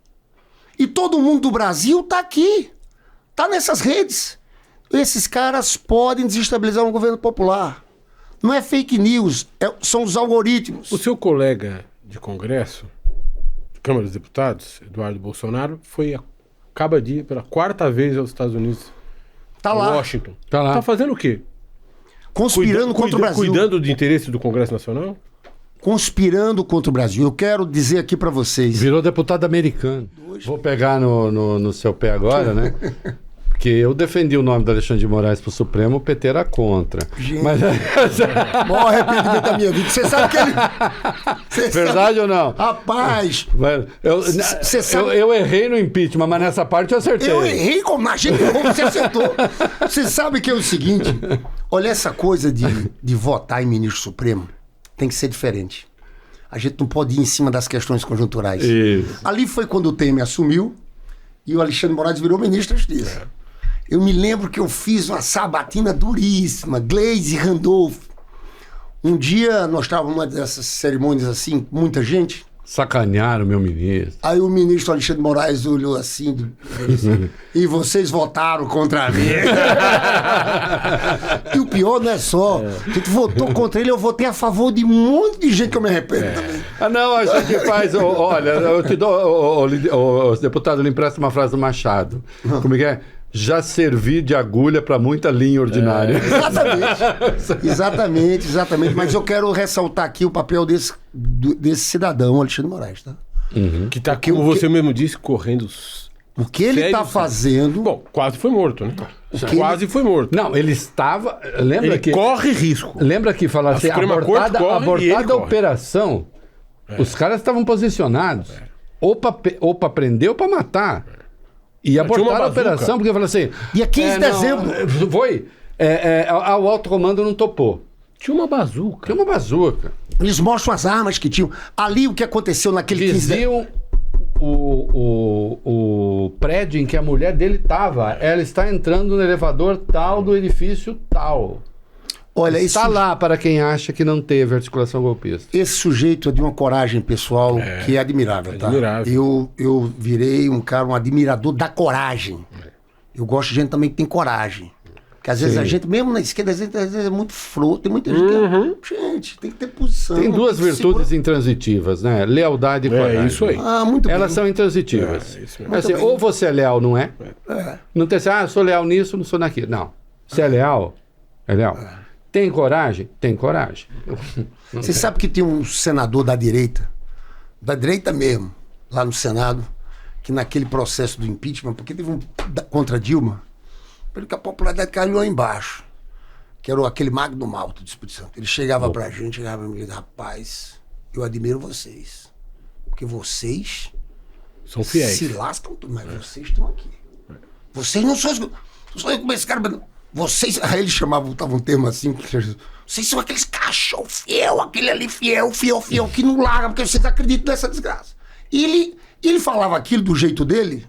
E todo mundo do Brasil tá aqui. Tá nessas redes. Esses caras podem desestabilizar um governo popular. Não é fake news, são os algoritmos. O seu colega de Congresso, Câmara dos Deputados, Eduardo Bolsonaro, acaba de ir pela 4ª vez aos Estados Unidos. Tá lá. Washington. Tá lá. Tá fazendo o quê? Conspirando contra o Brasil. Cuidando do interesse do Congresso Nacional? Conspirando contra o Brasil. Eu quero dizer aqui pra vocês. Virou deputado americano. Vou pegar no seu pé agora, né? Porque eu defendi o nome do Alexandre de Moraes pro Supremo, o PT era contra. Gente, Mas... maior arrependimento da minha vida. Você sabe que ele... Verdade ou não? Rapaz... Eu errei no impeachment, mas nessa parte eu acertei. Eu errei como a gente errou, você acertou. Você sabe que é o seguinte... Olha, essa coisa de votar em ministro supremo tem que ser diferente. A gente não pode ir em cima das questões conjunturais. Isso. Ali foi quando o Temer assumiu e o Alexandre de Moraes virou ministro da Justiça. Eu me lembro que eu fiz uma sabatina duríssima, Gleisi Randolph. Um dia nós estávamos numa dessas cerimônias assim, muita gente. Sacanearam o meu ministro. Aí o ministro Alexandre de Moraes olhou assim, e vocês votaram contra mim. E o pior não é só, que tu votou contra ele, eu votei a favor de um monte de gente que eu me arrependo também. Ah, não, a gente faz... olha, eu te dou... O deputado, ele empresta uma frase do Machado. Como é que é? Já servir de agulha para muita linha ordinária. Exatamente. Mas eu quero ressaltar aqui o papel desse cidadão, Alexandre de Moraes, tá? Que tá, como você mesmo disse, correndo... O que ele está fazendo... Bom, quase foi morto, né? Quase foi morto. Não, ele estava... Lembra ele corre risco. Lembra que falaram assim, abortada a operação, os caras estavam posicionados ou para prender ou para matar. E abortaram a operação, porque falaram assim... Dia 15 de dezembro. Foi. O alto comando não topou. Tinha uma bazuca. Eles mostram as armas que tinham. Ali o que aconteceu naquele 15 de dezembro. O prédio em que a mulher dele estava. Ela está entrando no elevador tal do edifício tal. Olha, está lá para quem acha que não teve articulação golpista. Esse sujeito é de uma coragem pessoal que é admirável, tá? Eu virei um admirador da coragem. Eu gosto de gente também que tem coragem. Porque às vezes Sim. a gente, mesmo na esquerda, às vezes é muito frouxo. Tem muita gente que... Gente, tem que ter posição. Tem duas tem que virtudes segurar. intransitivas, né? Lealdade e coragem. isso aí. Ah, muito bem. Elas são intransitivas. É, isso mesmo. Assim, ou você é leal, não é? É. Não tem assim, eu sou leal nisso, não sou naquilo. Não. Você é leal? É leal. Tem coragem? Tem coragem. Você sabe que tem um senador da direita mesmo, lá no Senado, que naquele processo do impeachment, porque teve contra Dilma, porque a popularidade caiu lá embaixo, que era aquele Magno Malta do Espírito Santo. Ele chegava pra gente, chegava e me dizia, rapaz, eu admiro vocês, porque vocês São fiéis. se lascam tudo, mas vocês estão aqui. Vocês não são como esse cara... Vocês... Aí ele chamava, botava um termo assim, vocês são aqueles cachorro fiel, aquele ali fiel, que não larga, porque vocês acreditam nessa desgraça. E ele falava aquilo do jeito dele,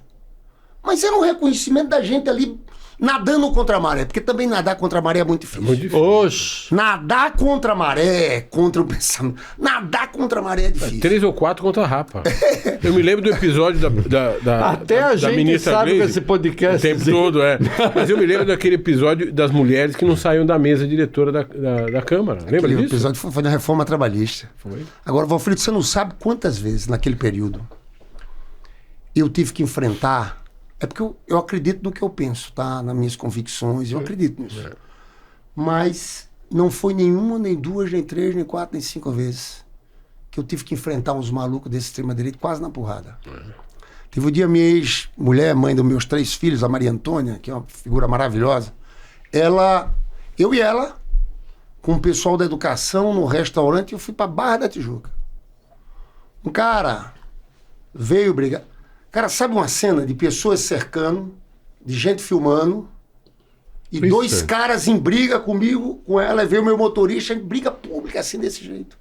mas era um reconhecimento da gente ali nadando contra a maré, porque também nadar contra a maré é muito difícil. Oxe. Nadar contra a maré, contra o pensamento. Nadar contra a maré é difícil. 3 ou 4 contra a Rapa. Eu me lembro do episódio Até a da gente ministra sabe Gleisi, que esse podcast... o tempo todo, Mas eu me lembro daquele episódio das mulheres que não saíam da mesa diretora da Câmara. Lembra Aquele disso? episódio foi na reforma trabalhista. Foi. Agora, Valfrido, você não sabe quantas vezes naquele período eu tive que enfrentar. É porque eu acredito no que eu penso, tá? Nas minhas convicções, eu acredito nisso. Mas não foi nenhuma, nem duas, nem três, nem quatro, nem 5 vezes que eu tive que enfrentar uns malucos desse extrema-direita quase na porrada. Teve um dia minha ex-mulher, mãe dos meus 3 filhos, a Maria Antônia, que é uma figura maravilhosa, eu e ela, com o pessoal da educação no restaurante, eu fui pra Barra da Tijuca. Um cara veio brigar. Cara, sabe uma cena de pessoas cercando, de gente filmando, e Isso. 2 caras em briga comigo, com ela, e veio o meu motorista em briga pública, assim, desse jeito.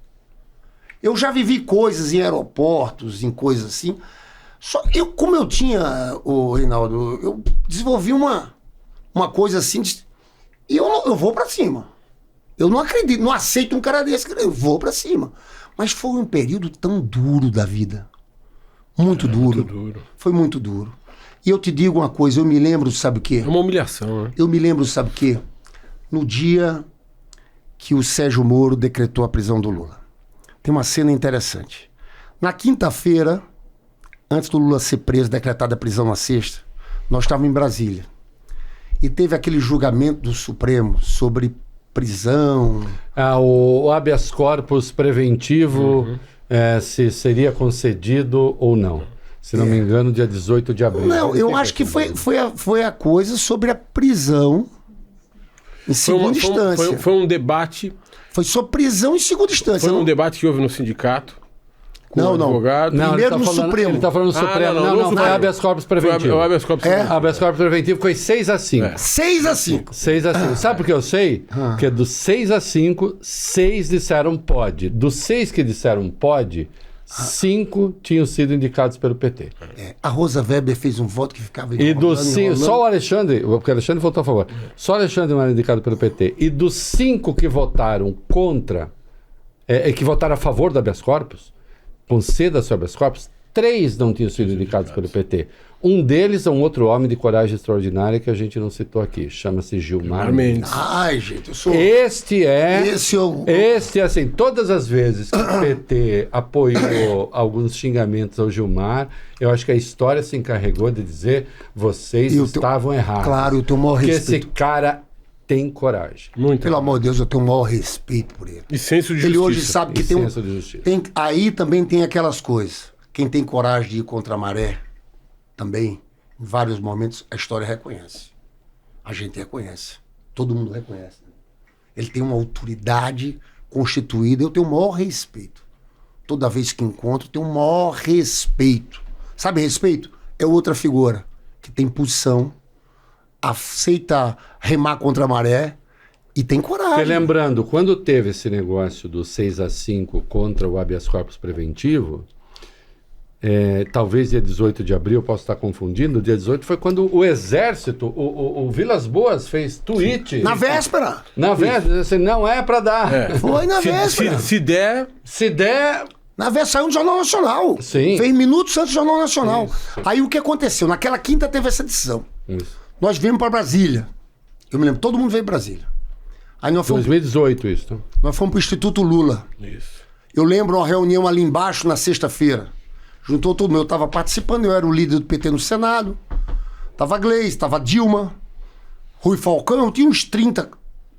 Eu já vivi coisas em aeroportos, em coisas assim. Só como eu tinha, Reinaldo, eu desenvolvi uma coisa assim, e eu vou pra cima. Eu não acredito, não aceito um cara desse, eu vou pra cima. Mas foi um período tão duro da vida. Muito duro. Muito duro. Foi muito duro. E eu te digo uma coisa, eu me lembro, sabe o quê? É uma humilhação, né? Eu me lembro, sabe o quê? No dia que o Sérgio Moro decretou a prisão do Lula. Tem uma cena interessante. Na quinta-feira, antes do Lula ser preso, decretada a prisão na sexta, nós estávamos em Brasília. E teve aquele julgamento do Supremo sobre prisão. O habeas corpus preventivo, se seria concedido ou não. Se não me engano, dia 18 de abril. Não, eu acho que foi a coisa sobre a prisão em segunda instância. Foi um debate. Foi sobre prisão em segunda instância. Foi um debate que houve no sindicato. Com Não, o não. advogado. Não, Primeiro ele no tá falando, Supremo. Ele está falando no Supremo. Não, foi habeas corpus preventivo. O habeas corpus É. preventivo. Habeas corpus preventivo foi 6-5. 6-5. 6-5. Sabe por que eu sei? Porque dos 6-5, 6 disseram pode. Dos 6 que disseram pode, 5 tinham sido indicados pelo PT. A Rosa Weber fez um voto que ficava E dos 5, enrolando. só o Alexandre, porque o Alexandre votou a favor, só o Alexandre não era indicado pelo PT. E dos 5 que votaram contra, que votaram a favor do habeas corpus, conceda seu habeas corpus, 3 não tinham sido indicados pelo PT. Um deles é um outro homem de coragem extraordinária que a gente não citou aqui, chama-se Gilmar Mendes. Ai, gente, eu sou... Este é, assim, todas as vezes que o PT apoiou alguns xingamentos ao Gilmar, eu acho que a história se encarregou de dizer vocês estavam errados. Claro, eu tenho o maior Porque respeito. esse cara tem coragem. Muito. Pelo amor de Deus, eu tenho o maior respeito por ele. E senso de Ele justiça. hoje sabe que E tem senso de justiça. aí também tem aquelas coisas. Quem tem coragem de ir contra a maré, também, em vários momentos, a história reconhece. A gente reconhece. Todo mundo reconhece. Ele tem uma autoridade constituída, eu tenho o maior respeito. Toda vez que encontro, eu tenho o maior respeito. Sabe respeito? É outra figura que tem posição, aceita remar contra a maré e tem coragem. Porque lembrando, quando teve esse negócio do 6-5 contra o habeas corpus preventivo, talvez dia 18 de abril, eu posso estar confundindo, dia 18 foi quando o Exército, o Vilas Boas fez tweet. Na véspera. Na véspera, assim, não é para dar. Foi na véspera. Se der... Se der... Na véspera saiu no Jornal Nacional. Sim. Fez minutos antes do Jornal Nacional. Isso. Aí o que aconteceu? Naquela quinta teve essa decisão. Isso. Nós viemos para Brasília. Eu me lembro, todo mundo veio em Brasília. Aí nós fomos 2018 isso. pro Instituto Lula. Isso. Eu lembro uma reunião ali embaixo na sexta-feira. Juntou todo mundo. Eu estava participando, eu era o líder do PT no Senado. Tava Gleice, tava Dilma, Rui Falcão, tinha uns 30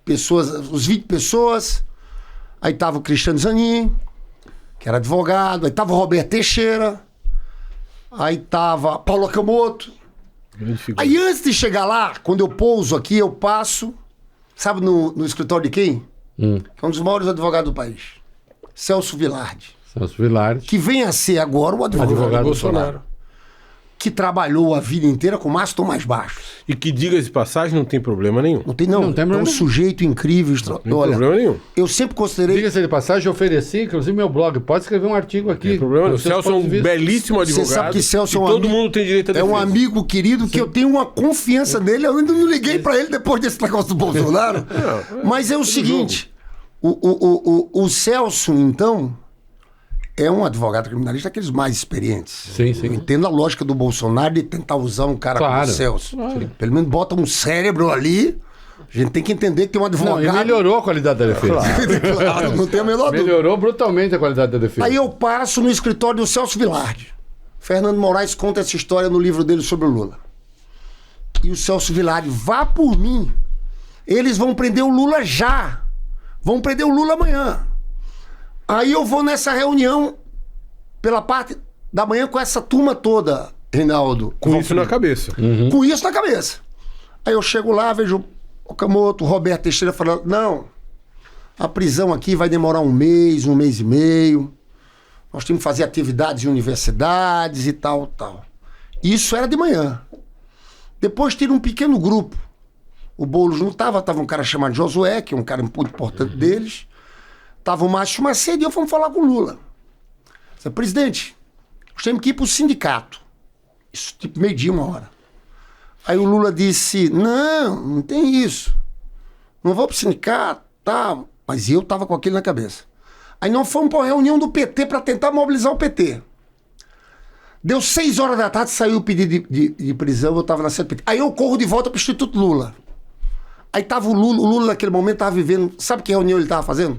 pessoas, uns 20 pessoas. Aí tava o Cristiano Zanin, que era advogado. Aí tava o Roberto Teixeira. Aí tava Paulo Akamoto. Aí antes de chegar lá, quando eu pouso aqui, eu passo, sabe no escritório de quem? Que é um dos maiores advogados do país. Celso Vilardi. Celso Vilardi. Que vem a ser agora o advogado do Bolsonaro. Que trabalhou a vida inteira com Márcio Tomás Baixo. E que, diga-se de passagem, não tem problema nenhum. Não tem, não. Não tem É um problema. sujeito incrível. Não tem problema nenhum. Eu sempre considerei... Diga-se de passagem, eu ofereci, inclusive, meu blog. Pode escrever um artigo aqui. Tem problema nenhum. O Os seus Celso é um pontos de vista. belíssimo advogado. Você sabe que Celso é um e todo amigo- mundo tem direito a É defesa. um amigo querido que eu tenho uma confiança nele. Eu ainda não liguei pra ele depois desse negócio do Bolsonaro. Mas é o seguinte. O Celso, então... É um advogado criminalista daqueles mais experientes. Sim, sim. Eu entendo a lógica do Bolsonaro de tentar usar um cara como Claro. o Celso. Pelo menos bota um cérebro ali. A gente tem que entender que tem um Não, advogado. e melhorou a qualidade da defesa. Claro, não tem a menor dúvida. Melhorou brutalmente a qualidade da defesa. Aí eu passo no escritório do Celso Vilardi. Fernando Moraes conta essa história no livro dele sobre o Lula. E o Celso Vilardi, vá por mim. Eles vão prender o Lula já. Vão prender o Lula amanhã. Aí eu vou nessa reunião pela parte da manhã com essa turma toda, Reinaldo. Com isso na cabeça. Com isso na cabeça. Aí eu chego lá, vejo o Camoto, o Roberto Teixeira falando, não, a prisão aqui vai demorar um mês e meio. Nós temos que fazer atividades em universidades e tal. Isso era de manhã. Depois tira um pequeno grupo. O Boulos não estava um cara chamado Josué, que é um cara muito importante deles. Tava o Márcio Macedo e eu fomos falar com o Lula. Disse, presidente, nós temos que ir para o sindicato. Isso, tipo, 12:00, 1h. Aí o Lula disse, não tem isso. Não vou para o sindicato, tá. Mas eu tava com aquilo na cabeça. Aí nós fomos para uma reunião do PT para tentar mobilizar o PT. Deu 6h da tarde, saiu o pedido de prisão, eu tava na sede do PT. Aí eu corro de volta para o Instituto Lula. Aí tava o Lula naquele momento tava vivendo, sabe que reunião ele tava fazendo?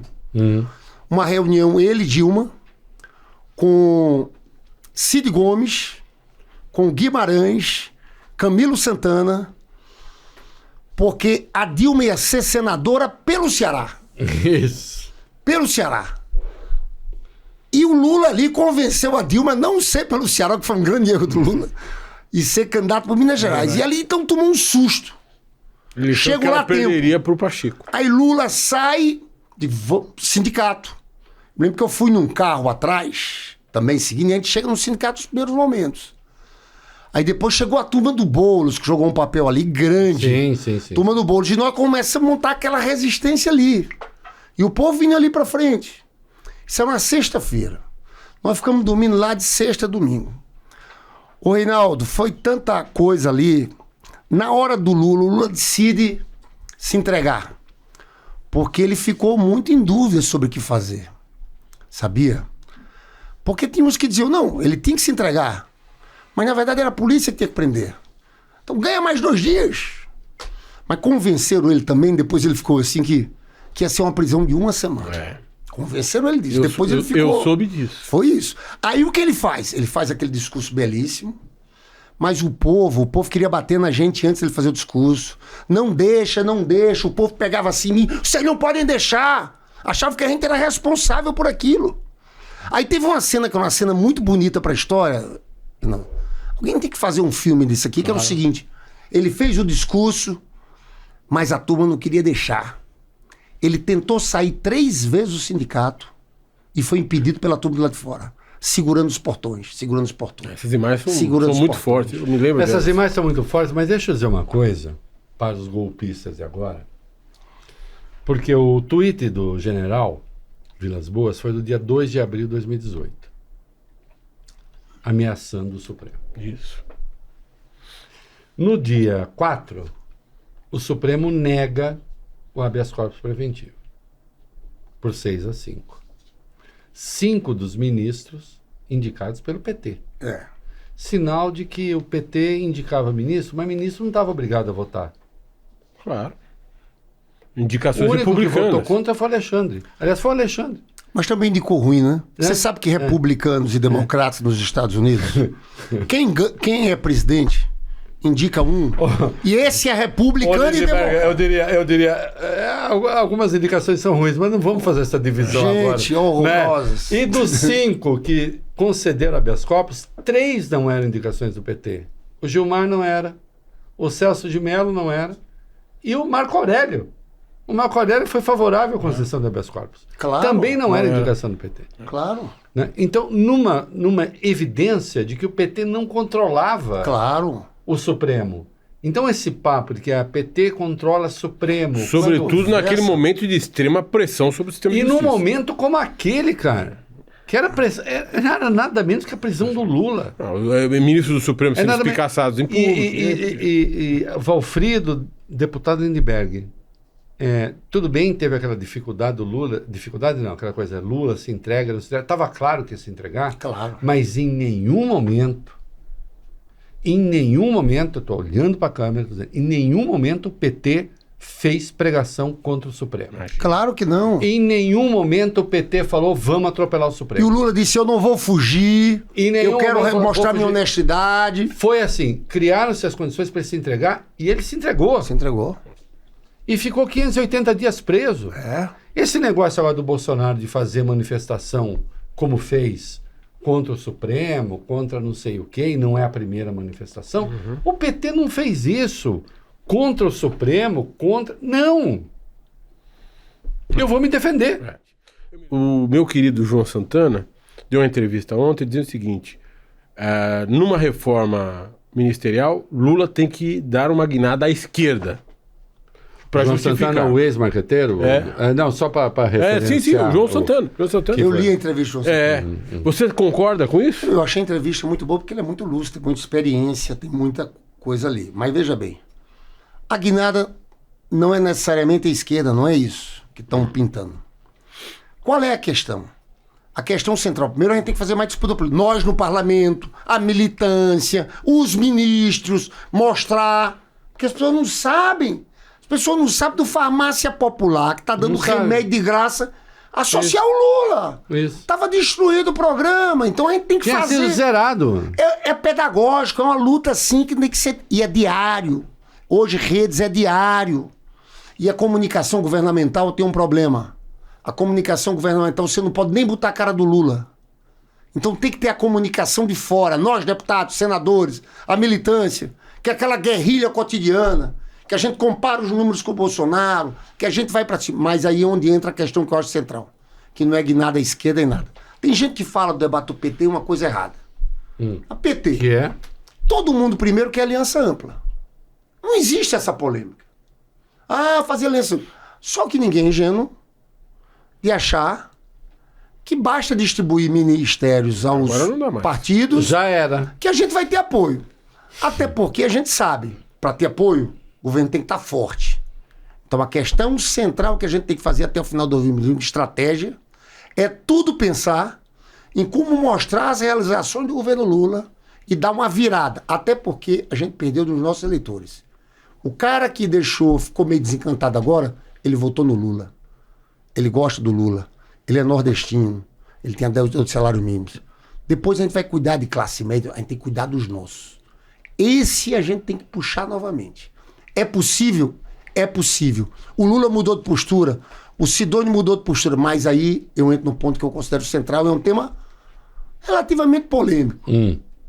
Uma reunião, ele e Dilma, com Cid Gomes, com Guimarães, Camilo Santana, porque a Dilma ia ser senadora pelo Ceará. Isso. Pelo Ceará. E o Lula ali convenceu a Dilma a não ser pelo Ceará, que foi um grande erro do Lula, e ser candidato por Minas Gerais. E ali então tomou um susto. Ele achou Chegou que ela lá a tempo. perderia pro Pacheco. Aí Lula sai de sindicato. Eu lembro que eu fui num carro atrás, também seguindo, e a gente chega no sindicato nos primeiros momentos. Aí depois chegou a turma do Boulos, que jogou um papel ali grande. Sim. Turma do Boulos. E nós começamos a montar aquela resistência ali. E o povo vinha ali pra frente. Isso é uma sexta-feira. Nós ficamos dormindo lá de sexta a domingo. Ô Reinaldo, foi tanta coisa ali. Na hora do Lula, o Lula decide se entregar. Porque ele ficou muito em dúvida sobre o que fazer. Sabia? Porque tínhamos que dizer, não, ele tinha que se entregar. Mas na verdade era a polícia que tinha que prender. Então ganha mais 2 dias. Mas convenceram ele também, depois ele ficou assim que ia ser uma prisão de 1 semana. Convenceram ele disso. Depois ele ficou... Eu soube disso. Foi isso. Aí o que ele faz? Ele faz aquele discurso belíssimo, mas o povo queria bater na gente antes de ele fazer o discurso. Não deixa. O povo pegava assim em mim. Vocês não podem deixar. Achava que a gente era responsável por aquilo. Aí teve uma cena que é uma cena muito bonita pra história. Não. Alguém tem que fazer um filme disso aqui, que era o seguinte. Ele fez o discurso, mas a turma não queria deixar. Ele tentou sair 3 vezes do sindicato e foi impedido pela turma do lado de fora. Segurando os portões. Essas imagens são Segurando os muito portões. fortes. Eu me lembro Essas delas. imagens são muito fortes, mas deixa eu dizer uma coisa para os golpistas de agora. Porque o tweet do general Vilas Boas foi do dia 2 de abril de 2018. Ameaçando o Supremo. Isso. No dia 4, o Supremo nega o habeas corpus preventivo. Por 6-5. 5 dos ministros indicados pelo PT. É. Sinal de que o PT indicava ministro, mas ministro não estava obrigado a votar. Claro. Indicações O único que republicanas. votou contra foi o Alexandre. Aliás, foi o Alexandre. Mas também indicou ruim, né? Você sabe que republicanos e democratas nos Estados Unidos, quem é presidente indica um, e esse é republicano e democrata. Eu diria algumas indicações são ruins, mas não vamos fazer essa divisão agora. Gente, horrorosas. Né? E dos 5 que concederam habeas corpus, 3 não eram indicações do PT. O Gilmar não era, o Celso de Mello não era, e o Marco Aurélio. O Marco Aurélio foi favorável à concessão do habeas corpus. Claro. Também não era indicação do PT. Claro, Né? Então, numa evidência de que o PT não controlava claro. o Supremo. Então, esse papo de que a PT controla Supremo... Sobretudo naquele momento de extrema pressão sobre o sistema de E num justiça. momento como aquele, cara, que era nada menos que a prisão do Lula. Ministros do Supremo sendo nada espicaçados em público. E Valfrido, deputado Lindbergh, tudo bem, teve aquela dificuldade do Lula, dificuldade não, aquela coisa, Lula se entrega, não se entrega, estava claro que ia se entregar, Claro. mas em nenhum momento, eu estou olhando para a câmera, em nenhum momento o PT fez pregação contra o Supremo. Claro que não. Em nenhum momento o PT falou, vamos atropelar o E o Supremo. Lula disse, eu não vou fugir, Em nenhum eu quero momento falou, mostrar vou minha fugir. honestidade. Foi assim, criaram-se as condições para ele se entregar e ele se entregou. Se entregou. E ficou 580 dias preso. É. Esse negócio agora do Bolsonaro de fazer manifestação como fez contra o Supremo, contra não sei o quê, e não é a primeira manifestação, o PT não fez isso contra o Supremo, Não! Eu vou me defender. O meu querido João Santana deu uma entrevista ontem dizendo o seguinte: numa reforma ministerial, Lula tem que dar uma guinada à esquerda para João justificar. Santana, o ex-marqueteiro? Não, só para referenciar. Sim, o João Santana. João Santana. Eu li a entrevista do Santana. Você concorda com isso? Eu achei a entrevista muito boa porque ele é muito lúcido, tem muita experiência, tem muita coisa ali. Mas veja bem, a guinada não é necessariamente a esquerda, não é isso que estão pintando. Qual é a questão? A questão central, primeiro a gente tem que fazer mais disputa política. Nós no parlamento, a militância, os ministros, mostrar, porque as pessoas não sabem. As pessoas não sabem do farmácia popular, que está dando Não sabe. remédio de graça, associar o Lula. Isso. Estava destruído o programa, então a gente tem que Tinha sido fazer. zerado. É pedagógico, é uma luta assim que tem que ser. E é diário. Hoje, redes é diário. E a comunicação governamental tem um problema. A comunicação governamental, você não pode nem botar a cara do Lula. Então tem que ter a comunicação de fora. Nós, deputados, senadores, a militância, que é aquela guerrilha cotidiana, que a gente compara os números com o Bolsonaro, que a gente vai para cima. Mas aí é onde entra a questão que eu acho central, que não é guinada à esquerda nem nada. Tem gente que fala do debate do PT uma coisa errada. A PT. Que é? Todo mundo primeiro quer aliança ampla. Não existe essa polêmica. Fazer aliança ampla. Só que ninguém é ingênuo de achar que basta distribuir ministérios aos Agora não dá mais. partidos Já era. que a gente vai ter apoio. Até porque a gente sabe, para ter apoio, o governo tem que estar forte. Então a questão central que a gente tem que fazer até o final de 2020 de estratégia é tudo pensar em como mostrar as realizações do governo Lula e dar uma virada. Até porque a gente perdeu dos nossos eleitores. O cara que ficou meio desencantado agora, ele votou no Lula. Ele gosta do Lula. Ele é nordestino. Ele tem até o salário mínimo. Depois a gente vai cuidar de classe média, a gente tem que cuidar dos nossos. Esse a gente tem que puxar novamente. É possível? É possível. O Lula mudou de postura, o Sidônio mudou de postura, mas aí eu entro no ponto que eu considero central, é um tema relativamente polêmico.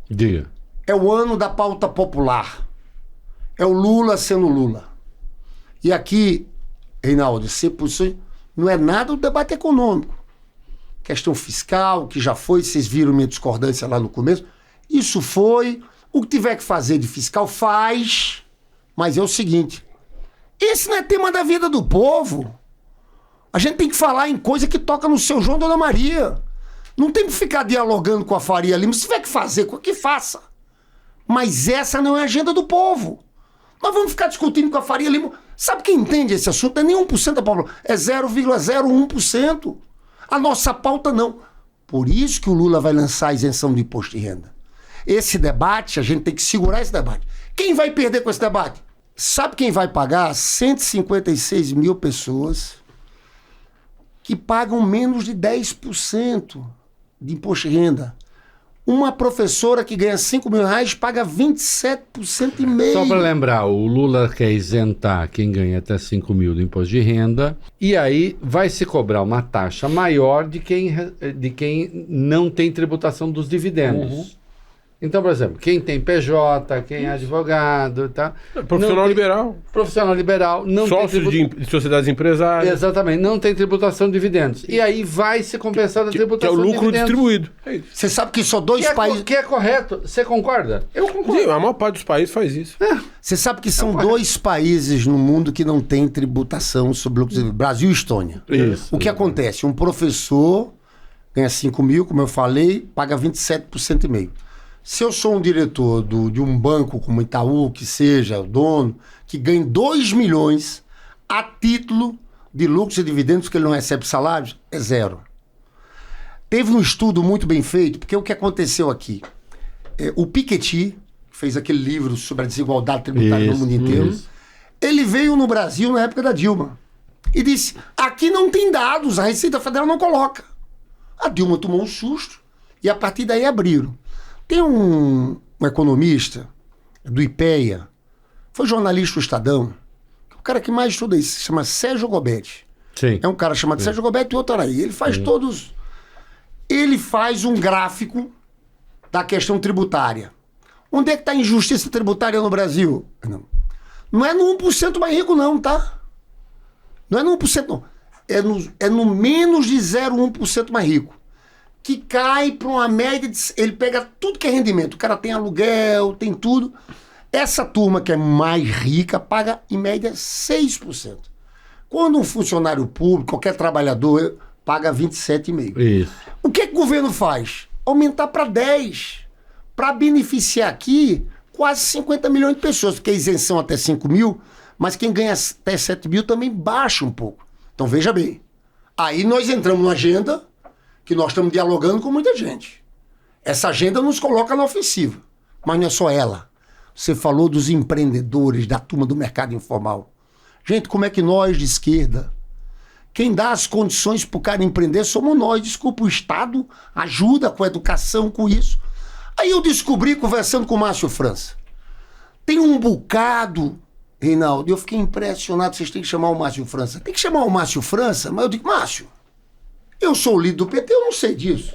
Diga. É o ano da pauta popular. É o Lula sendo Lula. E aqui, Reinaldo, não é nada o debate econômico. Questão fiscal, que já foi, vocês viram minha discordância lá no começo. Isso foi. O que tiver que fazer de fiscal, faz. Mas é o seguinte, esse não é tema da vida do povo. A gente tem que falar em coisa que toca no seu João e Dona Maria. Não tem que ficar dialogando com a Faria Lima. Se tiver que fazer, que faça. Mas essa não é a agenda do povo. Nós vamos ficar discutindo com a Faria Lima. Sabe quem entende esse assunto? Não é nem 1% da população. É 0,01%. A nossa pauta não. Por isso que o Lula vai lançar a isenção do imposto de renda. Esse debate, a gente tem que segurar esse debate. Quem vai perder com esse debate? Sabe quem vai pagar? 156 mil pessoas que pagam menos de 10% de imposto de renda. Uma professora que ganha 5 mil reais paga 27,5%. Só para lembrar, o Lula quer isentar quem ganha até 5 mil do imposto de renda, e aí vai se cobrar uma taxa maior de quem não tem tributação dos dividendos. Então, por exemplo, quem tem PJ, quem é advogado, tá? Profissional liberal. Profissional liberal. Não Sócios tem de sociedades empresárias. Exatamente, não tem tributação de dividendos. E aí vai se compensar da Que é tributação o de lucro dividendos. distribuído. É isso. Você sabe que só dois países... Que é correto. Você concorda? Eu concordo. Sim, a maior parte dos países faz isso. Você sabe que são dois países no mundo que não tem tributação sobre lucros. Brasil e Estônia. Isso. O que acontece? Um professor ganha 5 mil, como eu falei, paga 27,5%. Se eu sou um diretor de um banco como Itaú, que seja o dono, que ganhe 2 milhões a título de lucros e dividendos, que ele não recebe salários, é zero. Teve um estudo muito bem feito, porque o que aconteceu aqui? O Piketty, que fez aquele livro sobre a desigualdade tributária no mundo inteiro, ele veio no Brasil na época da Dilma e disse, aqui não tem dados, a Receita Federal não coloca. A Dilma tomou um susto e a partir daí abriram. Tem um economista do IPEA, foi jornalista do Estadão, o cara que mais estuda isso, se chama Sérgio Gobetti. Sim. É um cara chamado Sérgio Gobetti e outro aí. Ele faz todos... Ele faz um gráfico da questão tributária. Onde é que está a injustiça tributária no Brasil? Não é no 1% mais rico não, tá? Não é no 1% não. É no menos de 0,1% mais rico. Que cai para uma média de... Ele pega tudo que é rendimento. O cara tem aluguel, tem tudo. Essa turma que é mais rica paga, em média, 6%. Quando um funcionário público, qualquer trabalhador, paga 27,5%. Isso. O que o governo faz? Aumentar para 10%. Para beneficiar aqui quase 50 milhões de pessoas. Porque a isenção até 5 mil, mas quem ganha até 7 mil também baixa um pouco. Então veja bem. Aí nós entramos numa agenda... que nós estamos dialogando com muita gente. Essa agenda nos coloca na ofensiva. Mas não é só ela. Você falou dos empreendedores, da turma do mercado informal. Gente, como é que nós de esquerda, quem dá as condições para o cara empreender somos nós. Desculpa, o Estado ajuda com a educação, com isso. Aí eu descobri, conversando com o Márcio França, tem um bocado, Reinaldo, eu fiquei impressionado, vocês têm que chamar o Márcio França. Tem que chamar o Márcio França, mas eu digo, Márcio, eu sou o líder do PT, eu não sei disso.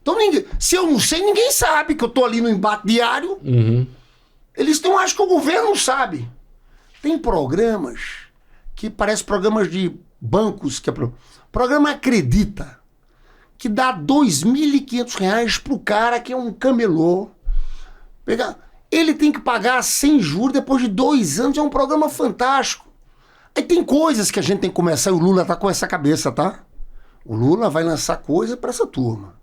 Então, se eu não sei, ninguém sabe que eu tô ali no embate diário. Eles não acham que o governo não sabe. Tem programas que parecem programas de bancos. Programa Acredita, que dá R$ 2.500 pro cara que é um camelô. Ele tem que pagar sem juros depois de 2 anos. É um programa fantástico. Aí tem coisas que a gente tem que começar, e o Lula tá com essa cabeça, tá? O Lula vai lançar coisa para essa turma,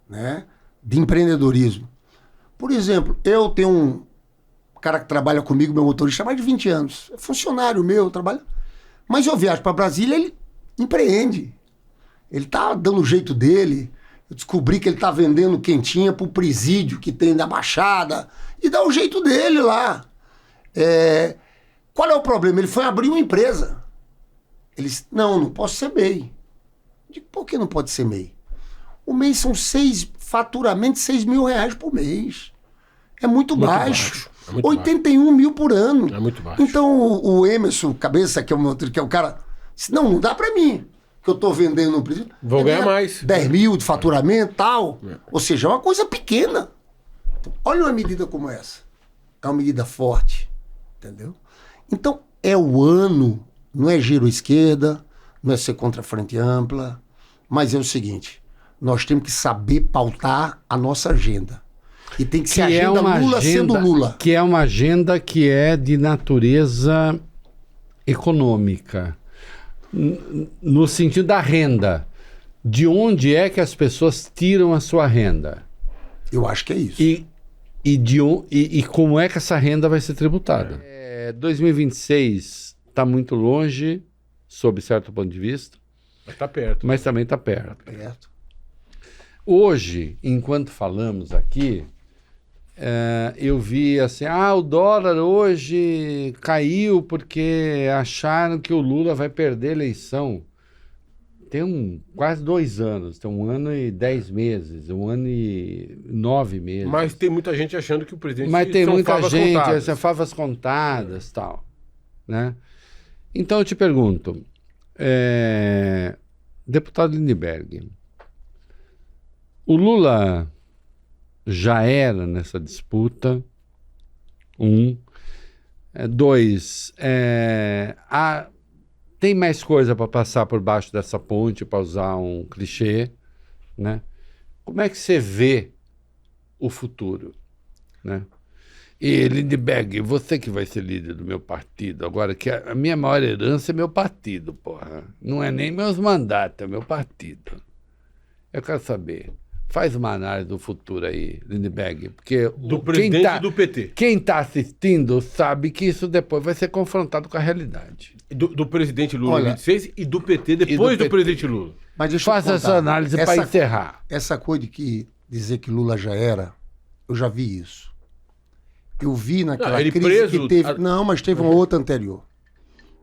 né? De empreendedorismo. Por exemplo, eu tenho um cara que trabalha comigo, meu motorista, há mais de 20 anos. É funcionário meu, trabalha. Mas eu viajo para Brasília, ele empreende. Ele tá dando o jeito dele. Eu descobri que ele tá vendendo quentinha pro presídio que tem na Baixada. E dá o jeito dele lá. Qual é o problema? Ele foi abrir uma empresa. Ele disse, não posso ser MEI. Eu digo, por que não pode ser MEI? O MEI são faturamento de 6 mil reais por mês. É muito baixo. É muito 81 mil por ano. É muito baixo. Então o Emerson Cabeça, que é o cara, disse, não dá pra mim, que eu tô vendendo no presídio. Vou ganhar mais. 10 mil de faturamento e tal. Ou seja, é uma coisa pequena. Então, olha uma medida como essa. É uma medida forte. Entendeu? Então, é o ano, não é giro à esquerda, não é ser contra a frente ampla, mas é o seguinte, nós temos que saber pautar a nossa agenda. E tem que ser agenda Lula sendo Lula. Que é uma agenda que é de natureza econômica, no sentido da renda. De onde é que as pessoas tiram a sua renda? Eu acho que é isso. E como é que essa renda vai ser tributada? 2026 está muito longe, sob certo ponto de vista. Mas está perto. Mas também está perto. Perto. Hoje, enquanto falamos aqui, eu vi assim, o dólar hoje caiu porque acharam que o Lula vai perder a eleição. Tem quase 2 anos, tem 1 ano e 10 meses, 1 ano e 9 meses. Mas tem muita gente achando que o presidente Mas tem são muita favas gente, contadas. são favas contadas e tal, né? Então eu te pergunto, deputado Lindbergh, o Lula já era nessa disputa, 1. 2, tem mais coisa para passar por baixo dessa ponte, para usar um clichê, né? Como é que você vê o futuro, né? E Lindbergh, você que vai ser líder do meu partido, agora que a minha maior herança é meu partido, porra. Não é nem meus mandatos, é meu partido. Eu quero saber, faz uma análise do futuro aí, Lindbergh, porque Do presidente e do PT. quem está assistindo sabe que isso depois vai ser confrontado com a realidade. Do presidente Lula Olha, em 26 e do PT depois do PT. presidente Lula. Mas deixa eu Faça contar. essa análise para encerrar. Essa coisa de dizer que Lula já era, eu já vi isso. Eu vi naquela ele crise preso, que teve... Não, mas teve uma outra anterior,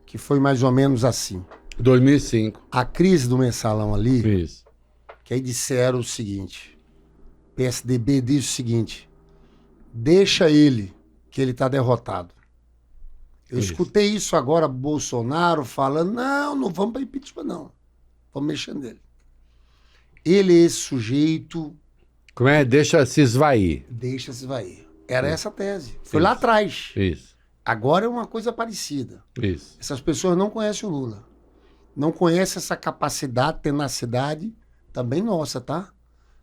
que foi mais ou menos assim. 2005. A crise do mensalão ali, Isso. que aí disseram o seguinte, PSDB diz o seguinte, deixa ele, que ele está derrotado. Eu Isso. escutei isso agora, Bolsonaro falando, não vamos para impeachment não, vamos mexer nele. Ele é esse sujeito, Como é? Deixa se esvair. deixa se vai. Era essa a tese. Foi lá atrás. Isso. Agora é uma coisa parecida. Isso. Essas pessoas não conhecem o Lula. Não conhecem essa capacidade, tenacidade, também nossa, tá?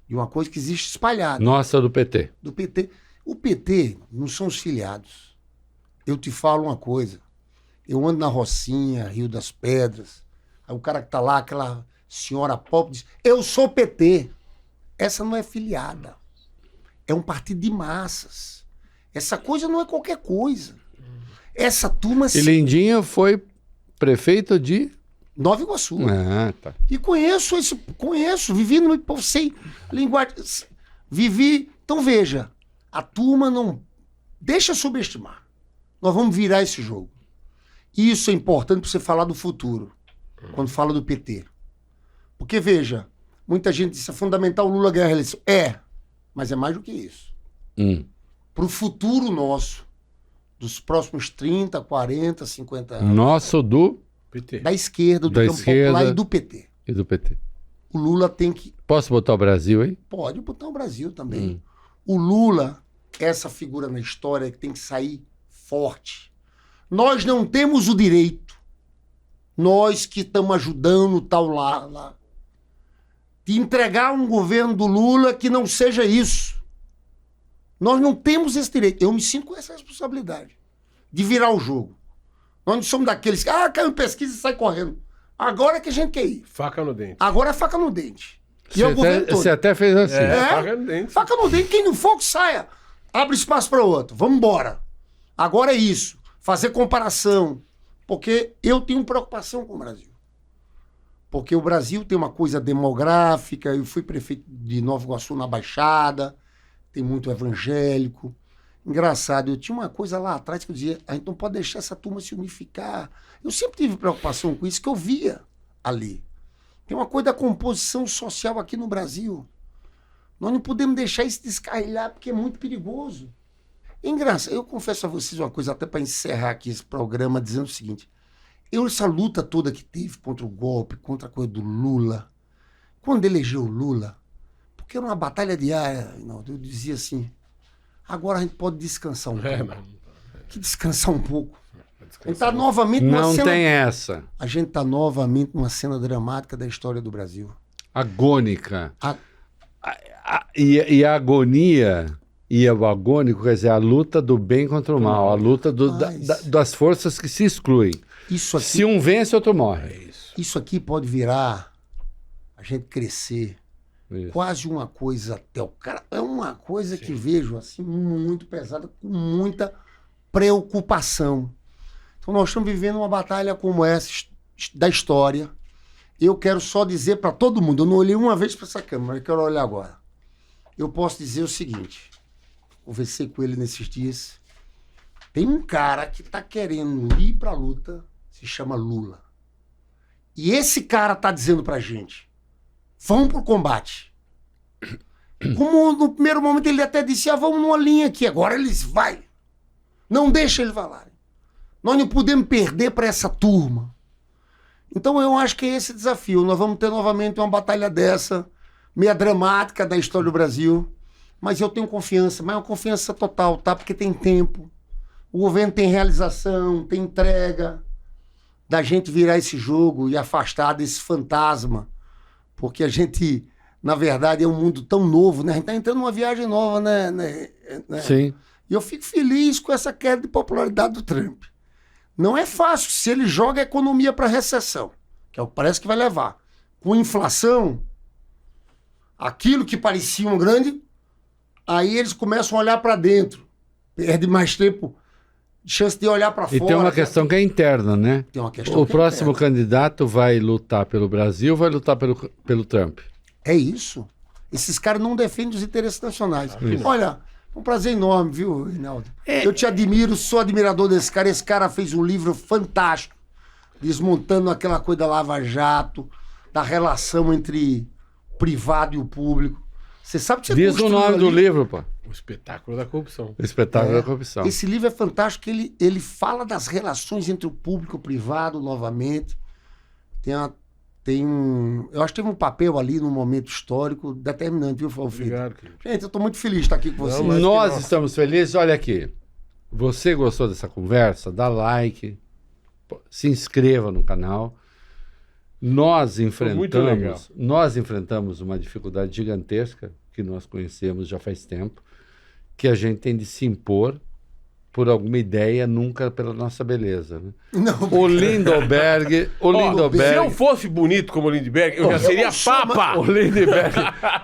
De uma coisa que existe espalhada. Nossa do PT. Do PT. O PT não são os filiados. Eu te falo uma coisa. Eu ando na Rocinha, Rio das Pedras. Aí o cara que tá lá, aquela senhora pobre, diz, eu sou PT. Essa não é filiada. É um partido de massas. Essa coisa não é qualquer coisa. Essa turma... E Lindinho foi prefeito de... Nova Iguaçu. Tá. E conheço, vivi no... Sei linguagem... Vivi... Então veja, a turma não... Deixa subestimar. Nós vamos virar esse jogo. E isso é importante para você falar do futuro, quando fala do PT. Porque veja, muita gente diz, é fundamental o Lula ganhar a reeleição. Mas é mais do que isso. Para o futuro nosso, dos próximos 30, 40, 50 anos, Nosso do PT. da esquerda, do Da campo esquerda. popular e do PT. e do PT. O Lula tem que... Posso botar o Brasil aí? Pode botar o Brasil também. O Lula, essa figura na história que tem que sair forte. Nós não temos o direito, nós que estamos ajudando tal lá, de entregar um governo do Lula que não seja isso. Nós não temos esse direito. Eu me sinto com essa responsabilidade de virar o jogo. Nós não somos daqueles que, caiu em pesquisa e sai correndo. Agora é que a gente quer ir. Faca no dente. Agora é faca no dente. E é o governo todo. Você até fez assim. Faca no dente. Faca no dente, quem não for que saia. Abre espaço para outro. Vamos embora. Agora é isso. Fazer comparação. Porque eu tenho preocupação com o Brasil. Porque o Brasil tem uma coisa demográfica. Eu fui prefeito de Nova Iguaçu na Baixada. Tem muito evangélico. Engraçado, eu tinha uma coisa lá atrás que eu dizia, a gente não pode deixar essa turma se unificar. Eu sempre tive preocupação com isso, que eu via ali. Tem uma coisa da composição social aqui no Brasil. Nós não podemos deixar isso descarrilhar, porque é muito perigoso. É engraçado, eu confesso a vocês uma coisa, até para encerrar aqui esse programa, dizendo o seguinte, essa luta toda que teve contra o golpe, contra a coisa do Lula, quando elegeu o Lula, porque era uma batalha diária, eu dizia assim, agora a gente pode descansar um pouco. Que descansar um pouco. A gente tá novamente numa Não cena... tem essa. A gente está novamente numa cena dramática da história do Brasil. Agônica. A- E a agonia e o agônico, quer dizer, a luta do bem contra o mal, a luta das forças que se excluem. Isso aqui, Se um vence, outro morre. isso aqui pode virar a gente crescer Isso. quase uma coisa cara, é uma coisa que vejo assim muito pesada, com muita preocupação. Então nós estamos vivendo uma batalha como essa da história. Eu quero só dizer para todo mundo, eu não olhei uma vez para essa câmera, eu quero olhar agora. Eu posso dizer o seguinte, conversei com ele nesses dias. Tem um cara que tá querendo ir pra luta, se chama Lula. E esse cara tá dizendo pra gente, vamos pro combate. Como no primeiro momento ele até disse, vamos numa linha aqui, agora eles vai. Não deixa eles falarem. Nós não podemos perder pra essa turma. Então eu acho que é esse desafio. Nós vamos ter novamente uma batalha dessa, meia dramática da história do Brasil, mas eu tenho confiança, mas é uma confiança total, tá? Porque tem tempo. O governo tem realização, tem entrega da gente virar esse jogo e afastar desse fantasma. Porque a gente, na verdade, é um mundo tão novo, né? A gente tá entrando numa viagem nova, né? Sim. E eu fico feliz com essa queda de popularidade do Trump. Não é fácil se ele joga a economia para recessão, que é o que parece que vai levar. Com inflação, aquilo que parecia um grande, aí eles começam a olhar para dentro. Perde mais tempo, chance de olhar para fora. E tem uma questão que é interna, né? Tem uma questão o que próximo é interna. candidato vai lutar pelo Brasil, vai lutar pelo Trump. É isso. Esses caras não defendem os interesses nacionais. Olha, é um prazer enorme, viu, Reinaldo? Eu te admiro, sou admirador desse cara. Esse cara fez um livro fantástico, desmontando aquela coisa da Lava Jato, da relação entre o privado e o público. Você sabe que você Diz o nome do livro, pô. O espetáculo da corrupção. O espetáculo da corrupção. Esse livro é fantástico, que ele fala das relações entre o público e o privado, novamente. Eu acho que teve um papel ali num momento histórico determinante, viu, Falfito? Obrigado, querido. Gente, eu estou muito feliz de estar aqui com vocês. Não, mas- Nós nossa. estamos felizes. Olha aqui. Você gostou dessa conversa? Dá like, se inscreva no canal. Nós muito legal. enfrentamos uma dificuldade gigantesca que nós conhecemos já faz tempo, que a gente tem de se impor por alguma ideia, nunca pela nossa beleza. Né? Não, O Lindoberg, Se eu fosse bonito como o Lindbergh, eu já seria papa. O Lindenberg,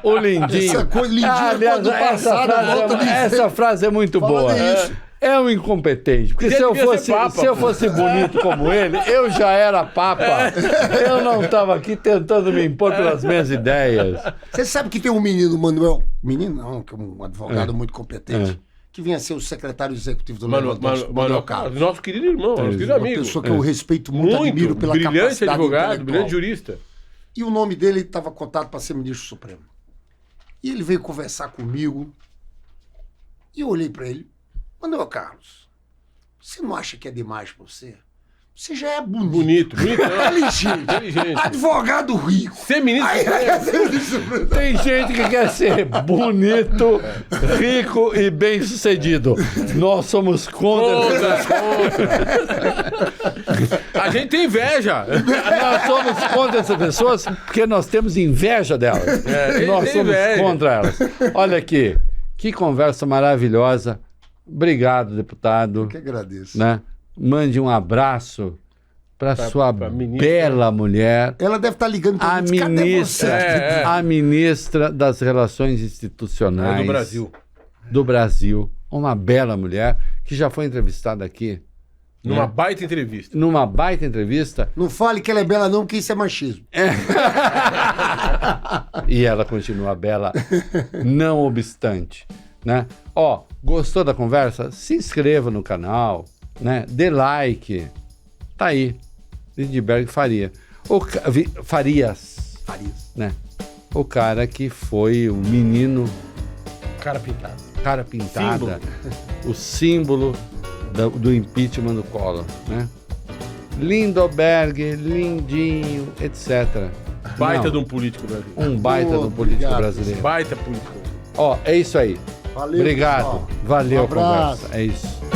o Lindinho. Essa coisa lindinha, Aliás, quando passada, volta de- essa frase é muito Fala boa. disso. É um incompetente. Porque Ele se eu devia ser fosse, papa, se eu pô. fosse bonito como ele, eu já era papa. Eu não estava aqui tentando me impor pelas minhas ideias. Você sabe que tem um menino, Manuel... Menino não, que é um advogado muito competente, que vinha a ser o secretário executivo do Manuel Carlos. Nosso querido irmão, nosso querido Uma amigo. pessoa que eu respeito muito, admiro Muito pela brilhante capacidade advogado, intelectual. brilhante jurista. E o nome dele estava cotado para ser ministro supremo. E ele veio conversar comigo. E eu olhei para ele. Manuel Carlos, você não acha que é demais para você? Você já é bonito. Bonito. Inteligente. Advogado rico. Ser ministro supremo. Tem gente que quer ser bonito, rico e bem-sucedido. Nós somos contra. A gente tem inveja. Nós somos contra essas pessoas porque nós temos inveja delas. Nós tem somos inveja. contra elas. Olha aqui, que conversa maravilhosa. Obrigado, deputado. Que agradeço. Né? Mande um abraço para sua pra ministra. bela mulher, Ela deve estar ligando para a mim. Cadê você? ministra, a ministra das Relações Institucionais do Brasil. do Brasil. Uma bela mulher que já foi entrevistada aqui Numa baita entrevista. numa baita entrevista. Não fale que ela é bela não, porque isso é machismo. E ela continua bela, não obstante, né? Ó, gostou da conversa? Se inscreva no canal, né? Dê like. Tá aí. Lindbergh Faria. Farias, né? O cara que foi o menino Cara pintado. cara pintada, o símbolo do impeachment do Collor, né? Lindoberg, lindinho, etc. Baita Não, de um político brasileiro. um baita do político Obrigado. brasileiro. Baita político. Ó, é isso aí. Valeu, Obrigado. pessoal. Valeu Um a abraço. conversa. É isso.